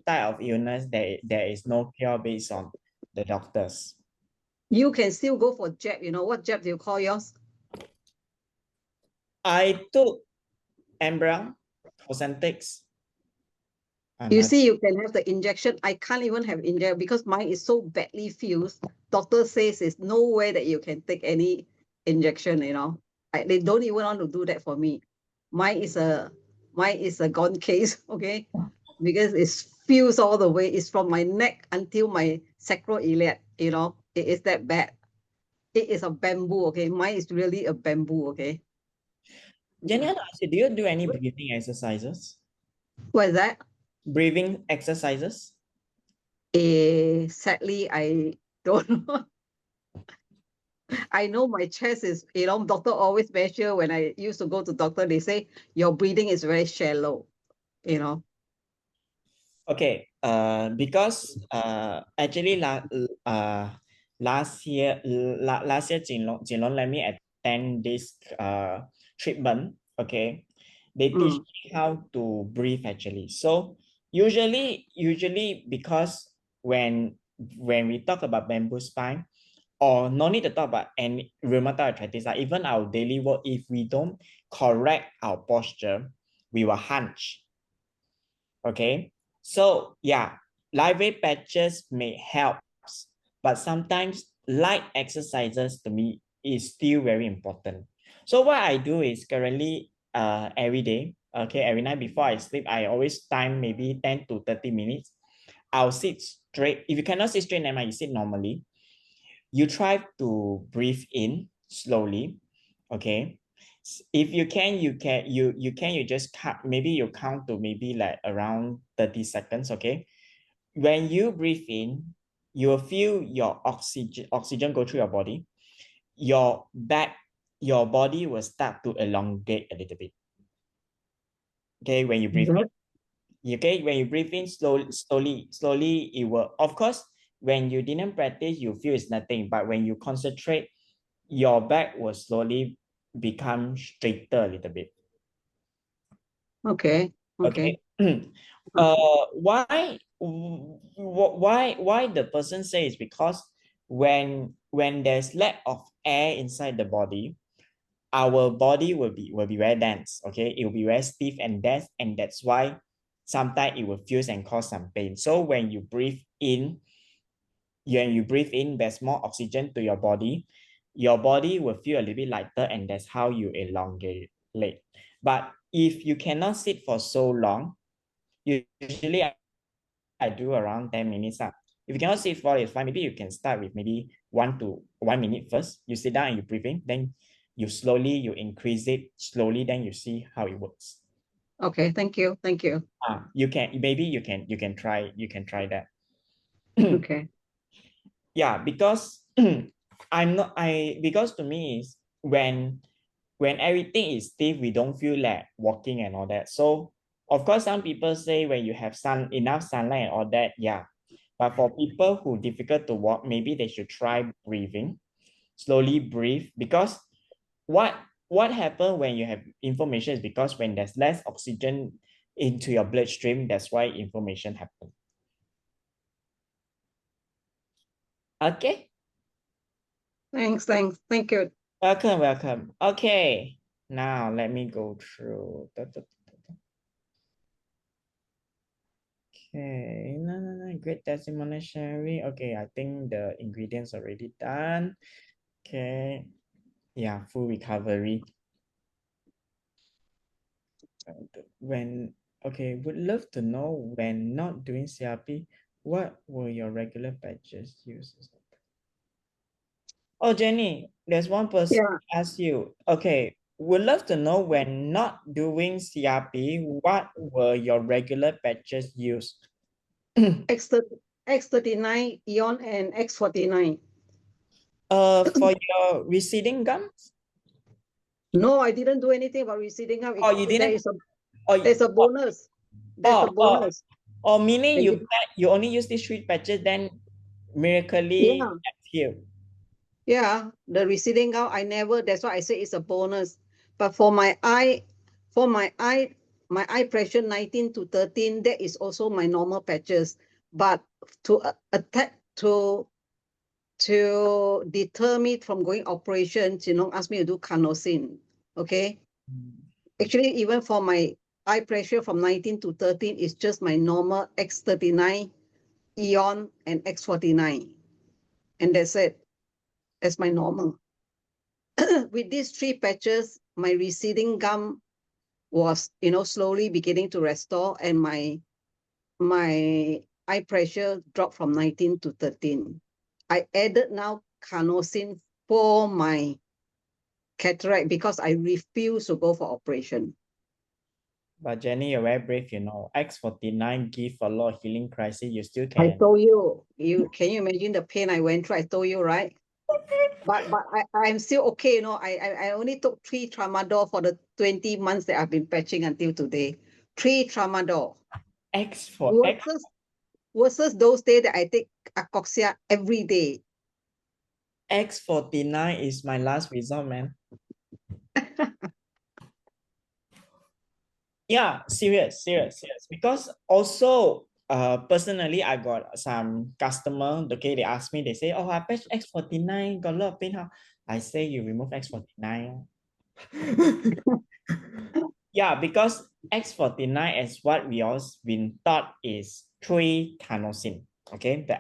S2: type of illness, there is no cure based on the doctors.
S1: You can still go for jab. What jab do you call yours?
S2: I took embryo, Cosentyx.
S1: You see, you can have the injection. I can't even have injection because mine is so badly fused. Doctor says there's no way that you can take any injection, they don't even want to do that for me. Mine is a gone case, okay? Because it's fused all the way. It's from my neck until my sacroiliac, it is that bad. It is a bamboo, okay? Mine is really a bamboo, okay?
S2: Jenny, do you do any breathing exercises?
S1: What is that?
S2: Breathing exercises?
S1: Sadly, I don't know. I know my chest is, doctor always measure when I used to go to doctor, they say your breathing is very shallow,
S2: Okay, because actually last year Jinlong let me attend this treatment. Okay, they teach me how to breathe actually. So usually because when we talk about bamboo spine, or no need to talk about any rheumatoid arthritis, like even our daily work, if we don't correct our posture, we will hunch. Okay, so yeah, lightweight patches may help, but sometimes light exercises to me is still very important. So what I do is currently every day, okay, every night before I sleep, I always time maybe 10 to 30 minutes. I'll sit straight. If you cannot sit straight, you sit normally. You try to breathe in slowly, okay? If you can, you just count, maybe you count to maybe like around 30 seconds, okay? When you breathe in, you will feel your oxygen go through your body. Your body will start to elongate a little bit. Okay, when you breathe in. Okay, when you breathe in slowly, it will, of course, when you didn't practice, you feel it's nothing. But when you concentrate, your back will slowly become straighter a little bit.
S1: Okay.
S2: Why the person says because when there's lack of air inside the body, our body will be very dense. Okay, it will be very stiff and dense, and that's why sometimes it will fuse and cause some pain. So when you breathe in, there's more oxygen to your body will feel a little bit lighter, and that's how you elongate. But if you cannot sit for so long, usually I do around 10 minutes. If you cannot sit for it's fine. Maybe you can start with maybe 1 minute first. You sit down and you breathe in, then you increase it slowly, then you see how it works.
S1: Okay, thank you.
S2: You can try that.
S1: Okay.
S2: Yeah, because because to me is when everything is stiff, we don't feel like walking and all that. So of course, some people say when you have enough sunlight and all that, yeah. But for people who difficult to walk, maybe they should try breathing, slowly breathe, because what happens when you have inflammation is because when there's less oxygen into your bloodstream, that's why inflammation happens. Okay.
S1: Thanks. Thank you.
S2: Welcome. Okay. Now let me go through. Okay, great testimonial sharing. Okay, I think the ingredients already done. Okay, yeah, full recovery. Okay, would love to know when not doing CRP, what were your regular patches used? Oh, Jenny, there's one person asked you. Okay, would love to know when not doing CRP, what were your regular patches used?
S1: X39, Eon, and X49.
S2: For your receding gums?
S1: No, I didn't do anything about receding gum.
S2: Oh, you didn't?
S1: There's a bonus. There's a bonus.
S2: Oh, meaning you only use these 3 patches, then miraculously that's healed.
S1: Yeah, the receding gum, I never, that's why I say it's a bonus. But for my eye pressure 19 to 13, that is also my normal patches. But to deter me from going operations, ask me to do carnosine. Okay. Actually, even for my eye pressure from 19 to 13 is just my normal X39, Eon, and X49. And that's it. That's my normal. With these 3 patches, my receding gum was, slowly beginning to restore, and my eye pressure dropped from 19 to 13. I added now carnosine for my cataract because I refuse to go for operation.
S2: But Jenny, you're very brave, X49 give a lot of healing crisis. You still can.
S1: I told you, can you imagine the pain I went through? I told you, right? But I'm still okay, I only took 3 tramadol for the 20 months that I've been patching until today. 3 tramadol. Versus those days that I take acoxia every day.
S2: X49 is my last resort, man. Yeah, serious. Because also, personally, I got some customer, okay, they ask me, they say, oh, I patch X49, got a lot of pain. How? I say, you remove X49. Yeah, because X49 is what we all been taught is 3 carnosine. Okay, the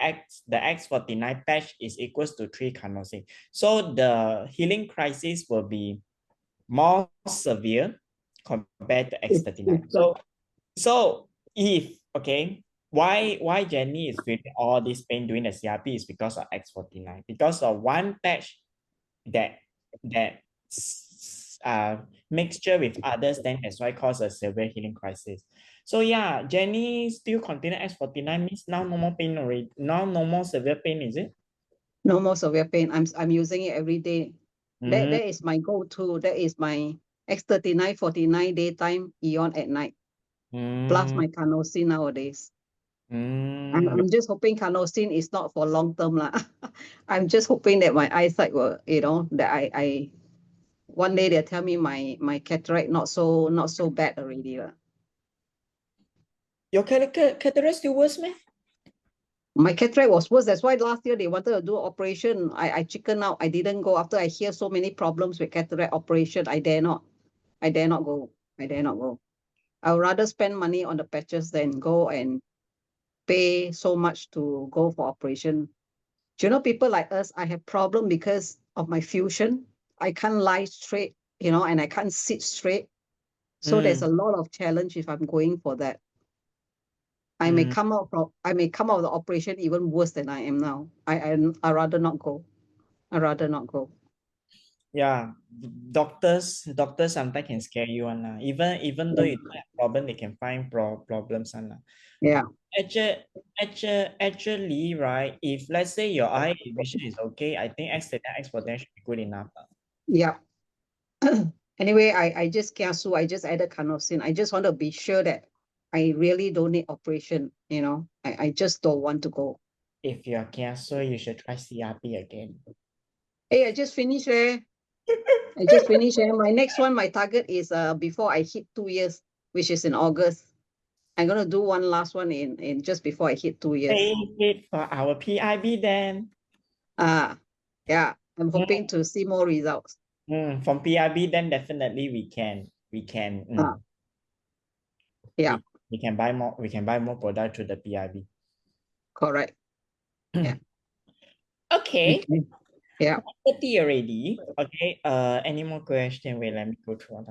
S2: X49 patch is equals to 3 carnosine. So the healing crisis will be more severe compared to X39. So if, okay, why Jenny is feeling all this pain during the CRP is because of X49, because of one patch that mixture with others, then that's why cause a severe healing crisis. So yeah, Jenny still continue X49 means now no more pain already. Now no more severe pain, is it?
S1: No more severe pain. I'm using it every day. That is my go-to. That is my X39, 49 daytime, Eon at night. Plus my carnosine nowadays. I'm just hoping carnosine is not for long term. I'm just hoping that my eyesight will, that I one day they'll tell me my cataract not so bad already.
S2: Your cataract still worse, man?
S1: My cataract was worse. That's why last year they wanted to do operation. I chickened out. I didn't go after I hear so many problems with cataract operation. I dare not go. I would rather spend money on the patches than go and pay so much to go for operation. Do you know, people like us, I have problem because of my fusion. I can't lie straight, and I can't sit straight. So there's a lot of challenge if I'm going for that. I may come out of the operation even worse than I am now. I rather not go.
S2: Yeah, doctors sometimes can scare you one. Even though you don't have problem, they can find problems one.
S1: Yeah.
S2: Actually, right? If let's say your eye vision is okay, I think X49 should be good enough.
S1: Yeah. Anyway, I just kiasu. I just added carnosine. I just want to be sure that I really don't need operation. I just don't want to go.
S2: If you're kiasu, you should try CRP again.
S1: Hey, I just finished there. My next one, my target is before I hit 2 years, which is in August. I'm gonna do one last one in just before I hit 2 years.
S2: Wait for our PIB then.
S1: Yeah. I'm hoping to see more results.
S2: From PRB, then definitely we can
S1: Yeah,
S2: we can buy more product to the PRB.
S1: correct. Yeah.
S2: Okay.
S1: Yeah.
S2: 30 already. Okay. Any more question? Wait, let me go through.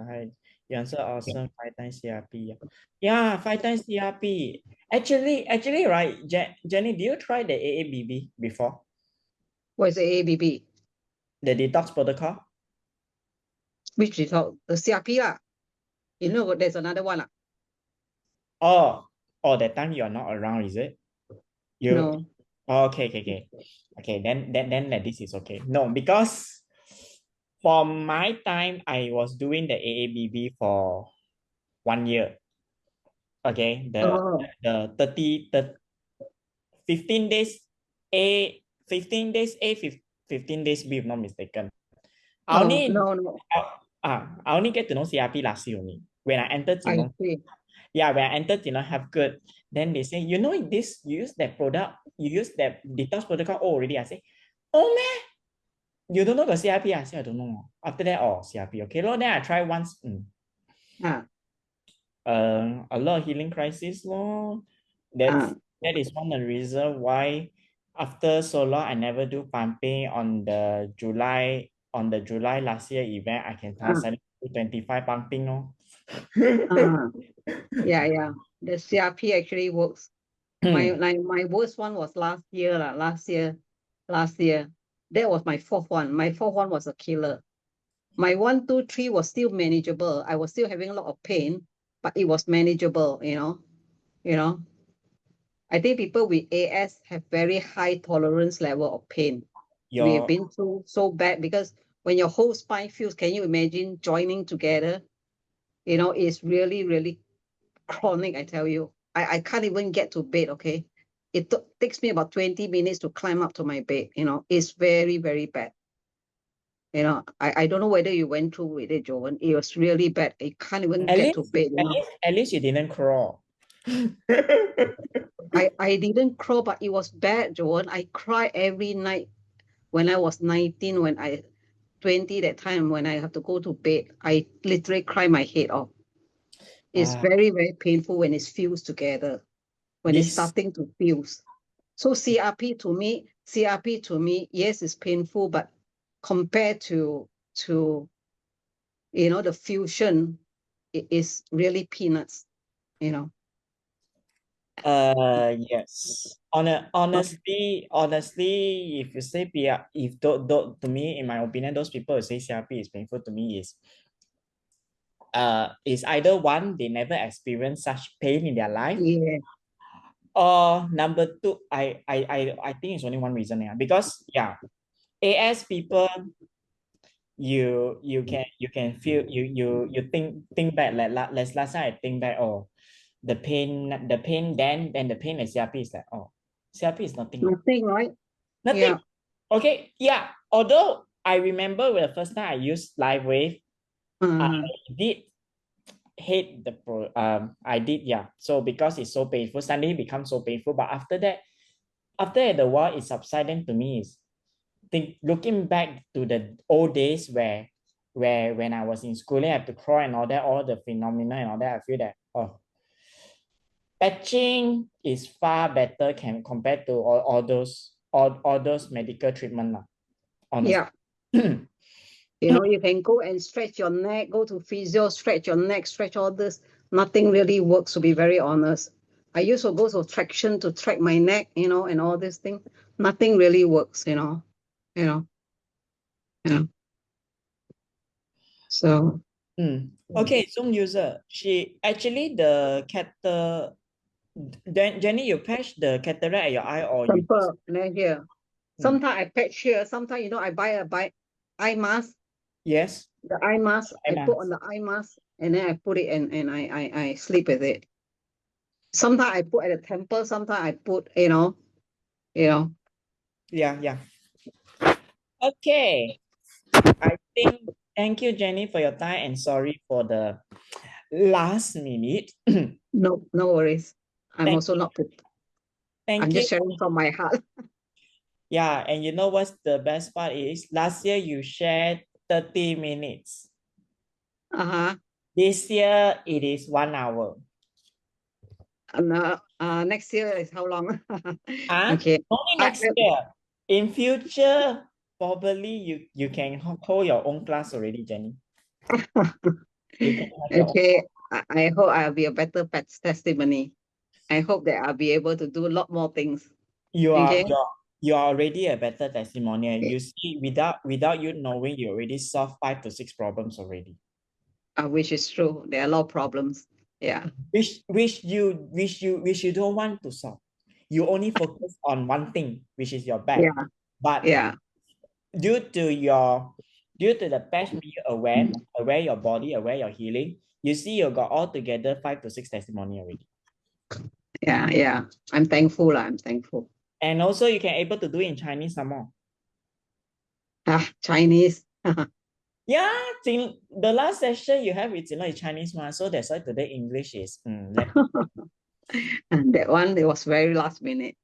S2: You answer awesome 5 times CRP. Yeah, 5 times CRP. Actually, right, Jenny, do you try the AABB before?
S1: What is the AABB?
S2: The detox protocol?
S1: Which is called the CRP lah. You know, there's another one lah.
S2: Oh, that time you're not around, is it?
S1: No.
S2: Okay. Then this is okay. No, because for my time, I was doing the AABB for 1 year. Okay, the 15 days A, 15 days A, 15 days B, if not mistaken. I only get to know CRP last year only. When I entered Jinlong, when I entered Jinlong Health Group, then they say, you know this, you use that product, you use that detox protocol already. I say, oh man, you don't know the CRP? I say, I don't know. After that, CRP. Okay, then I try once. A lot of healing crisis. That is one of the reasons why after so long, I never do pumping on the July last year event. I can suddenly do 25 pumping.
S1: Yeah. The CRP actually works. My worst one was last year. That was my fourth one. My fourth one was a killer. My 1, 2, 3 was still manageable. I was still having a lot of pain, but it was manageable, you know. I think people with AS have very high tolerance level of pain. We have been through so bad because when your whole spine feels, can you imagine joining together? You know, it's really, really chronic, I tell you. I can't even get to bed, okay? It takes me about 20 minutes to climb up to my bed, you know. It's very, very bad. You know, I don't know whether you went through with it, Joan. It was really bad. You can't even get to bed.
S2: At least you didn't crawl.
S1: I didn't crawl, but it was bad, Joan. I cry every night when I was 19, 20 that time when I have to go to bed. I literally cry my head off. It's very, very painful when it's fused together, when it's starting to fuse. So CRP to me, yes, it's painful, but compared to you know, the fusion, it is really peanuts, you know.
S2: Yes. Honestly, if you say to me, in my opinion, those people who say CRP is painful to me is either one, they never experienced such pain in their life.
S1: Yeah.
S2: Or number two, I think it's only one reason. Because AS people, you can feel you think back, like last time I think back, the pain then the pain at CRP is like, CRP is nothing.
S1: Nothing, right?
S2: Nothing. Yeah. Okay. Yeah. Although I remember when the first time I used live wave, I did hate I did, so because it's so painful, suddenly it becomes so painful. But after the while it subsided, to me is looking back to the old days where when I was in schooling, I have to crawl and all that, all the phenomena and all that, I feel that patching is far better compared to all those medical treatment. Honestly.
S1: Yeah. You know, you can go and stretch your neck, go to physio, stretch your neck, stretch all this. Nothing really works, to be very honest. I used to go to traction to track my neck, you know, and all this thing. Nothing really works, you know. So.
S2: Okay, Zoom user. She actually Jenny, you patch the cataract at your eye or you?
S1: Here. Sometimes I patch here. Sometimes, you know, I buy eye mask.
S2: Yes.
S1: The eye mask. I put on the eye mask and then I put it and I sleep with it. Sometimes I put at the temple. Sometimes I put, you know.
S2: Yeah. Okay. I think, thank you, Jenny, for your time, and sorry for the last minute.
S1: No worries. I'm also not prepared. I'm just sharing from my heart.
S2: Yeah, and you know what's the best part is? Last year you shared 30 minutes.
S1: Uh-huh.
S2: This year, it is 1 hour.
S1: Next year is how long?
S2: Huh?
S1: Okay.
S2: Only next year. In future, probably you can hold your own class already, Jenny. You can have your own.
S1: Okay. I hope I'll be a better testimony. I hope that I'll be able to do a lot more things.
S2: You are
S1: Okay.
S2: you are already a better testimonial. You see, without you knowing, you already solved 5 to 6 problems already.
S1: Which is true. There are a lot of problems. Yeah.
S2: Which you don't want to solve. You only focus on one thing, which is your back.
S1: Yeah.
S2: But
S1: Yeah.
S2: due to the past being aware your body, aware your healing, you see you got all together 5 to 6 testimony already.
S1: Yeah. Yeah. I'm thankful. I'm thankful.
S2: And also you can able to do it in Chinese some more.
S1: Chinese.
S2: Yeah, the last session you have with Jinlong is Chinese one, so that's why today English is
S1: And that one, it was very last minute.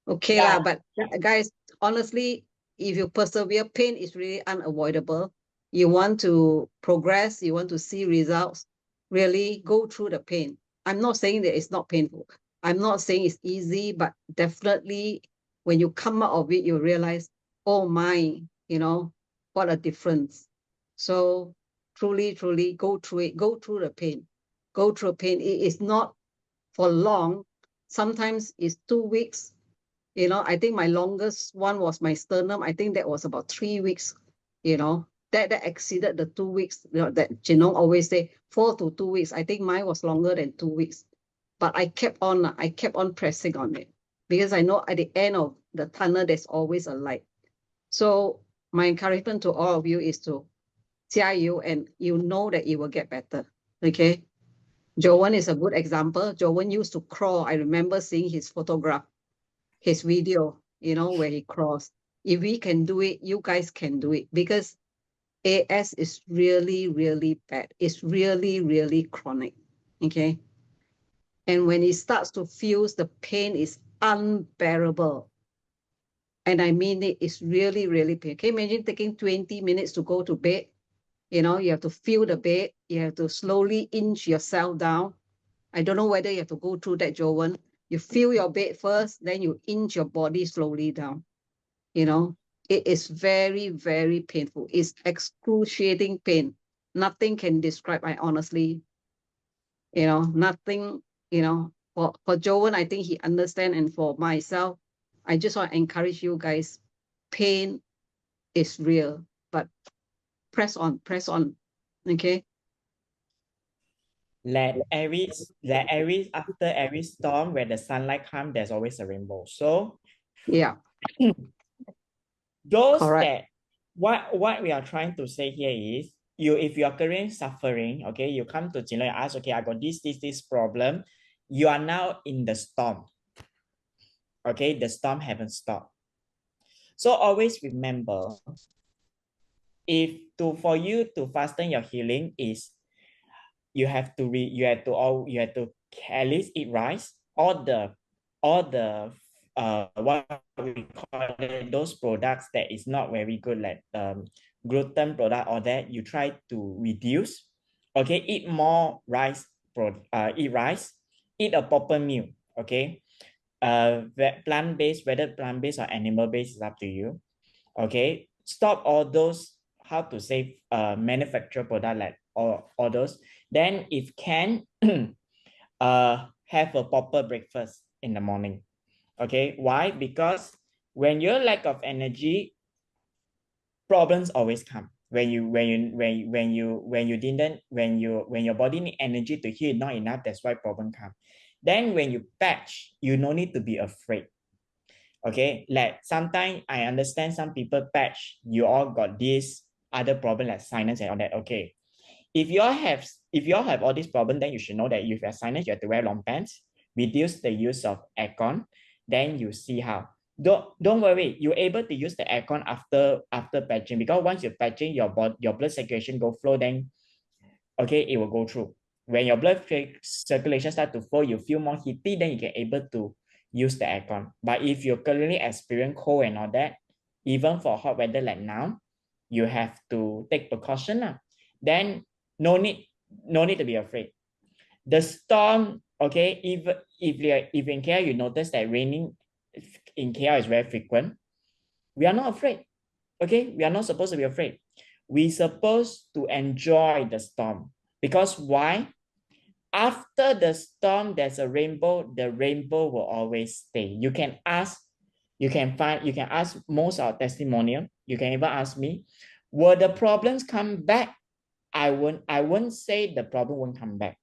S1: Okay,
S2: Yeah.
S1: but guys, honestly, if you persevere, pain is really unavoidable. You want to progress, you want to see results, really go through the pain. I'm not saying that it's not painful. I'm not saying it's easy, but definitely when you come out of it, you realize, oh my, what a difference. So truly, truly go through it, go through the pain. Go through pain. It is not for long. Sometimes it's 2 weeks. I think my longest one was my sternum. I think that was about 3 weeks, that exceeded the 2 weeks, that Jin Long always say 4 to 2 weeks. I think mine was longer than 2 weeks, but I kept on pressing on it because I know at the end of the tunnel, there's always a light. So my encouragement to all of you is to 加油, and you know that it will get better. Okay. Joan is a good example. Joan used to crawl. I remember seeing his photograph, his video, where he crawls. If we can do it, you guys can do it, because AS is really, really bad. It's really, really chronic. Okay. And when it starts to feel, the pain is unbearable. And I mean, it's really, really pain. Can you imagine taking 20 minutes to go to bed? You have to feel the bed. You have to slowly inch yourself down. I don't know whether you have to go through that, Joan. You feel your bed first, then you inch your body slowly down. It is very, very painful. It's excruciating pain. Nothing can describe, I honestly, nothing, for Joan, I think he understands. And for myself, I just want to encourage you guys, pain is real, but press on, okay?
S2: After every storm, where the sunlight comes, there's always a rainbow. So
S1: yeah,
S2: those
S1: correct.
S2: That what we are trying to say here is, if you are currently suffering, okay, you come to Jinlong and ask, okay, I got this problem. You are now in the storm. Okay, the storm haven't stopped. So always remember, for you to fasten your healing is, you have to at least eat rice, all the what we call it, those products that is not very good, like gluten product, or that you try to reduce. Okay, eat more rice, eat rice, eat a proper meal. Okay, plant-based, whether plant-based or animal-based is up to you. Okay, stop all those, how to say, manufactured product, like all those. Then if can, have a proper breakfast in the morning. Okay, why? Because when you're lack of energy, problems always come. When your body need energy to heal, not enough, that's why problem come. Then when you patch, you no need to be afraid. Okay, like sometimes I understand some people patch, you all got this other problem like sinus and all that. Okay, if you all have all these problems, then you should know that if you have sinus, you have to wear long pants, reduce the use of aircon. Then you see how. Don't worry, you're able to use the aircon after patching, because once you're patching, your blood circulation go flow, then okay, it will go through. When your blood circulation start to flow, you feel more heaty, then you can able to use the aircon. But if you currently experience cold and all that, even for hot weather like now, you have to take precaution now. Then no need to be afraid. The storm, okay, if in KL you notice that raining in KL is very frequent, we are not afraid. Okay, we are not supposed to be afraid. We're supposed to enjoy the storm. Because why? After the storm, there's a rainbow. The rainbow will always stay. You can ask most of testimonial. You can even ask me, will the problems come back? I won't say the problem won't come back.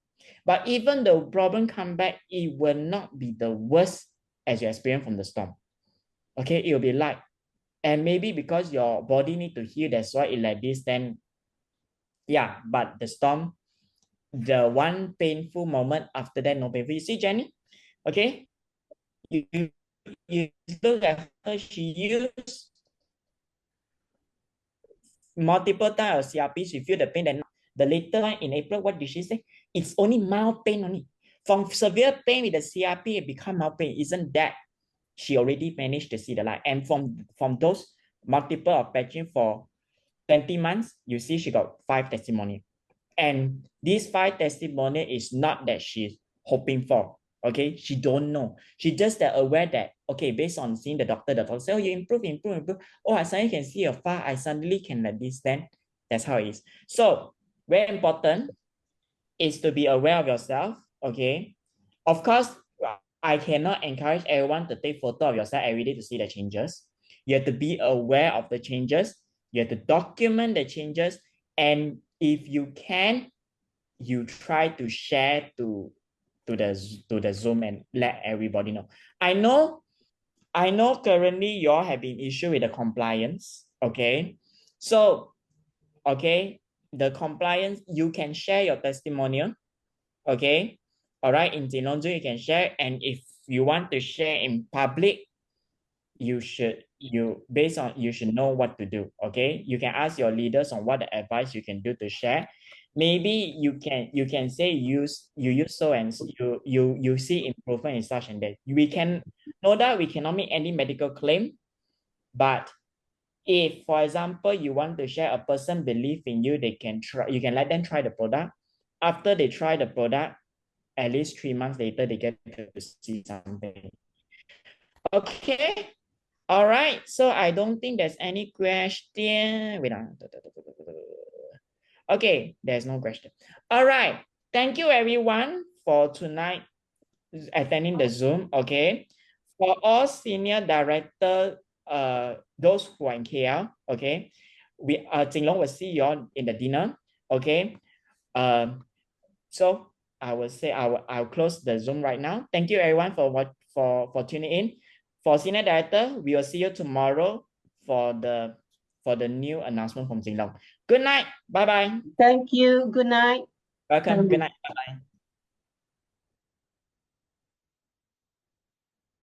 S2: But even the problem come back, it will not be the worst as you experience from the storm. Okay, it will be light. And maybe because your body need to heal, that's why it like this, then yeah, but the storm, the one painful moment after that, no painful. You see, Jennie? Okay? You look at her, she used multiple times of CRP, she feel the pain. Then the later one in April, what did she say? It's only mild pain only. From severe pain with the CRP, it become mild pain. Isn't that she already managed to see the light? And from those multiple of patching for 20 months, you see she got 5 testimonials. And these 5 testimonials is not that she's hoping for. Okay, she don't know. She just aware that, okay, based on seeing the doctor say, oh, you improve. Oh, I suddenly can see a far. I suddenly can let this. Then that's how it is. So very important is to be aware of yourself. Okay, of course, I cannot encourage everyone to take photo of yourself every day to see the changes. You have to be aware of the changes. You have to document the changes. And if you can, you try to share to the Zoom and let everybody know. I know currently you all have been issued with the compliance. Okay. So, okay, the compliance, you can share your testimonial. Okay. All right. In Jinlong Health, you can share. And if you want to share in public, you should know what to do. Okay. You can ask your leaders on what the advice you can do to share. Maybe you can say you use so and you see improvement in such and that. We can know that we cannot make any medical claim, but if, for example, you want to share, a person believe in you, they can try. You can let them try the product. After they try the product, at least 3 months later, they get to see something. Okay. All right. So I don't think there's any question. Wait on. Okay, there's no question. All right. Thank you everyone for tonight attending the Zoom. Okay. For all senior director, those who are in KL, okay, Jinlong will see you all in the dinner. Okay. So I will say I'll close the Zoom right now. Thank you everyone for tuning in. For senior director, we will see you tomorrow for the new announcement from Jinlong. Good night. Bye-bye.
S4: Thank you. Good night.
S2: Welcome. Good night. Bye-bye.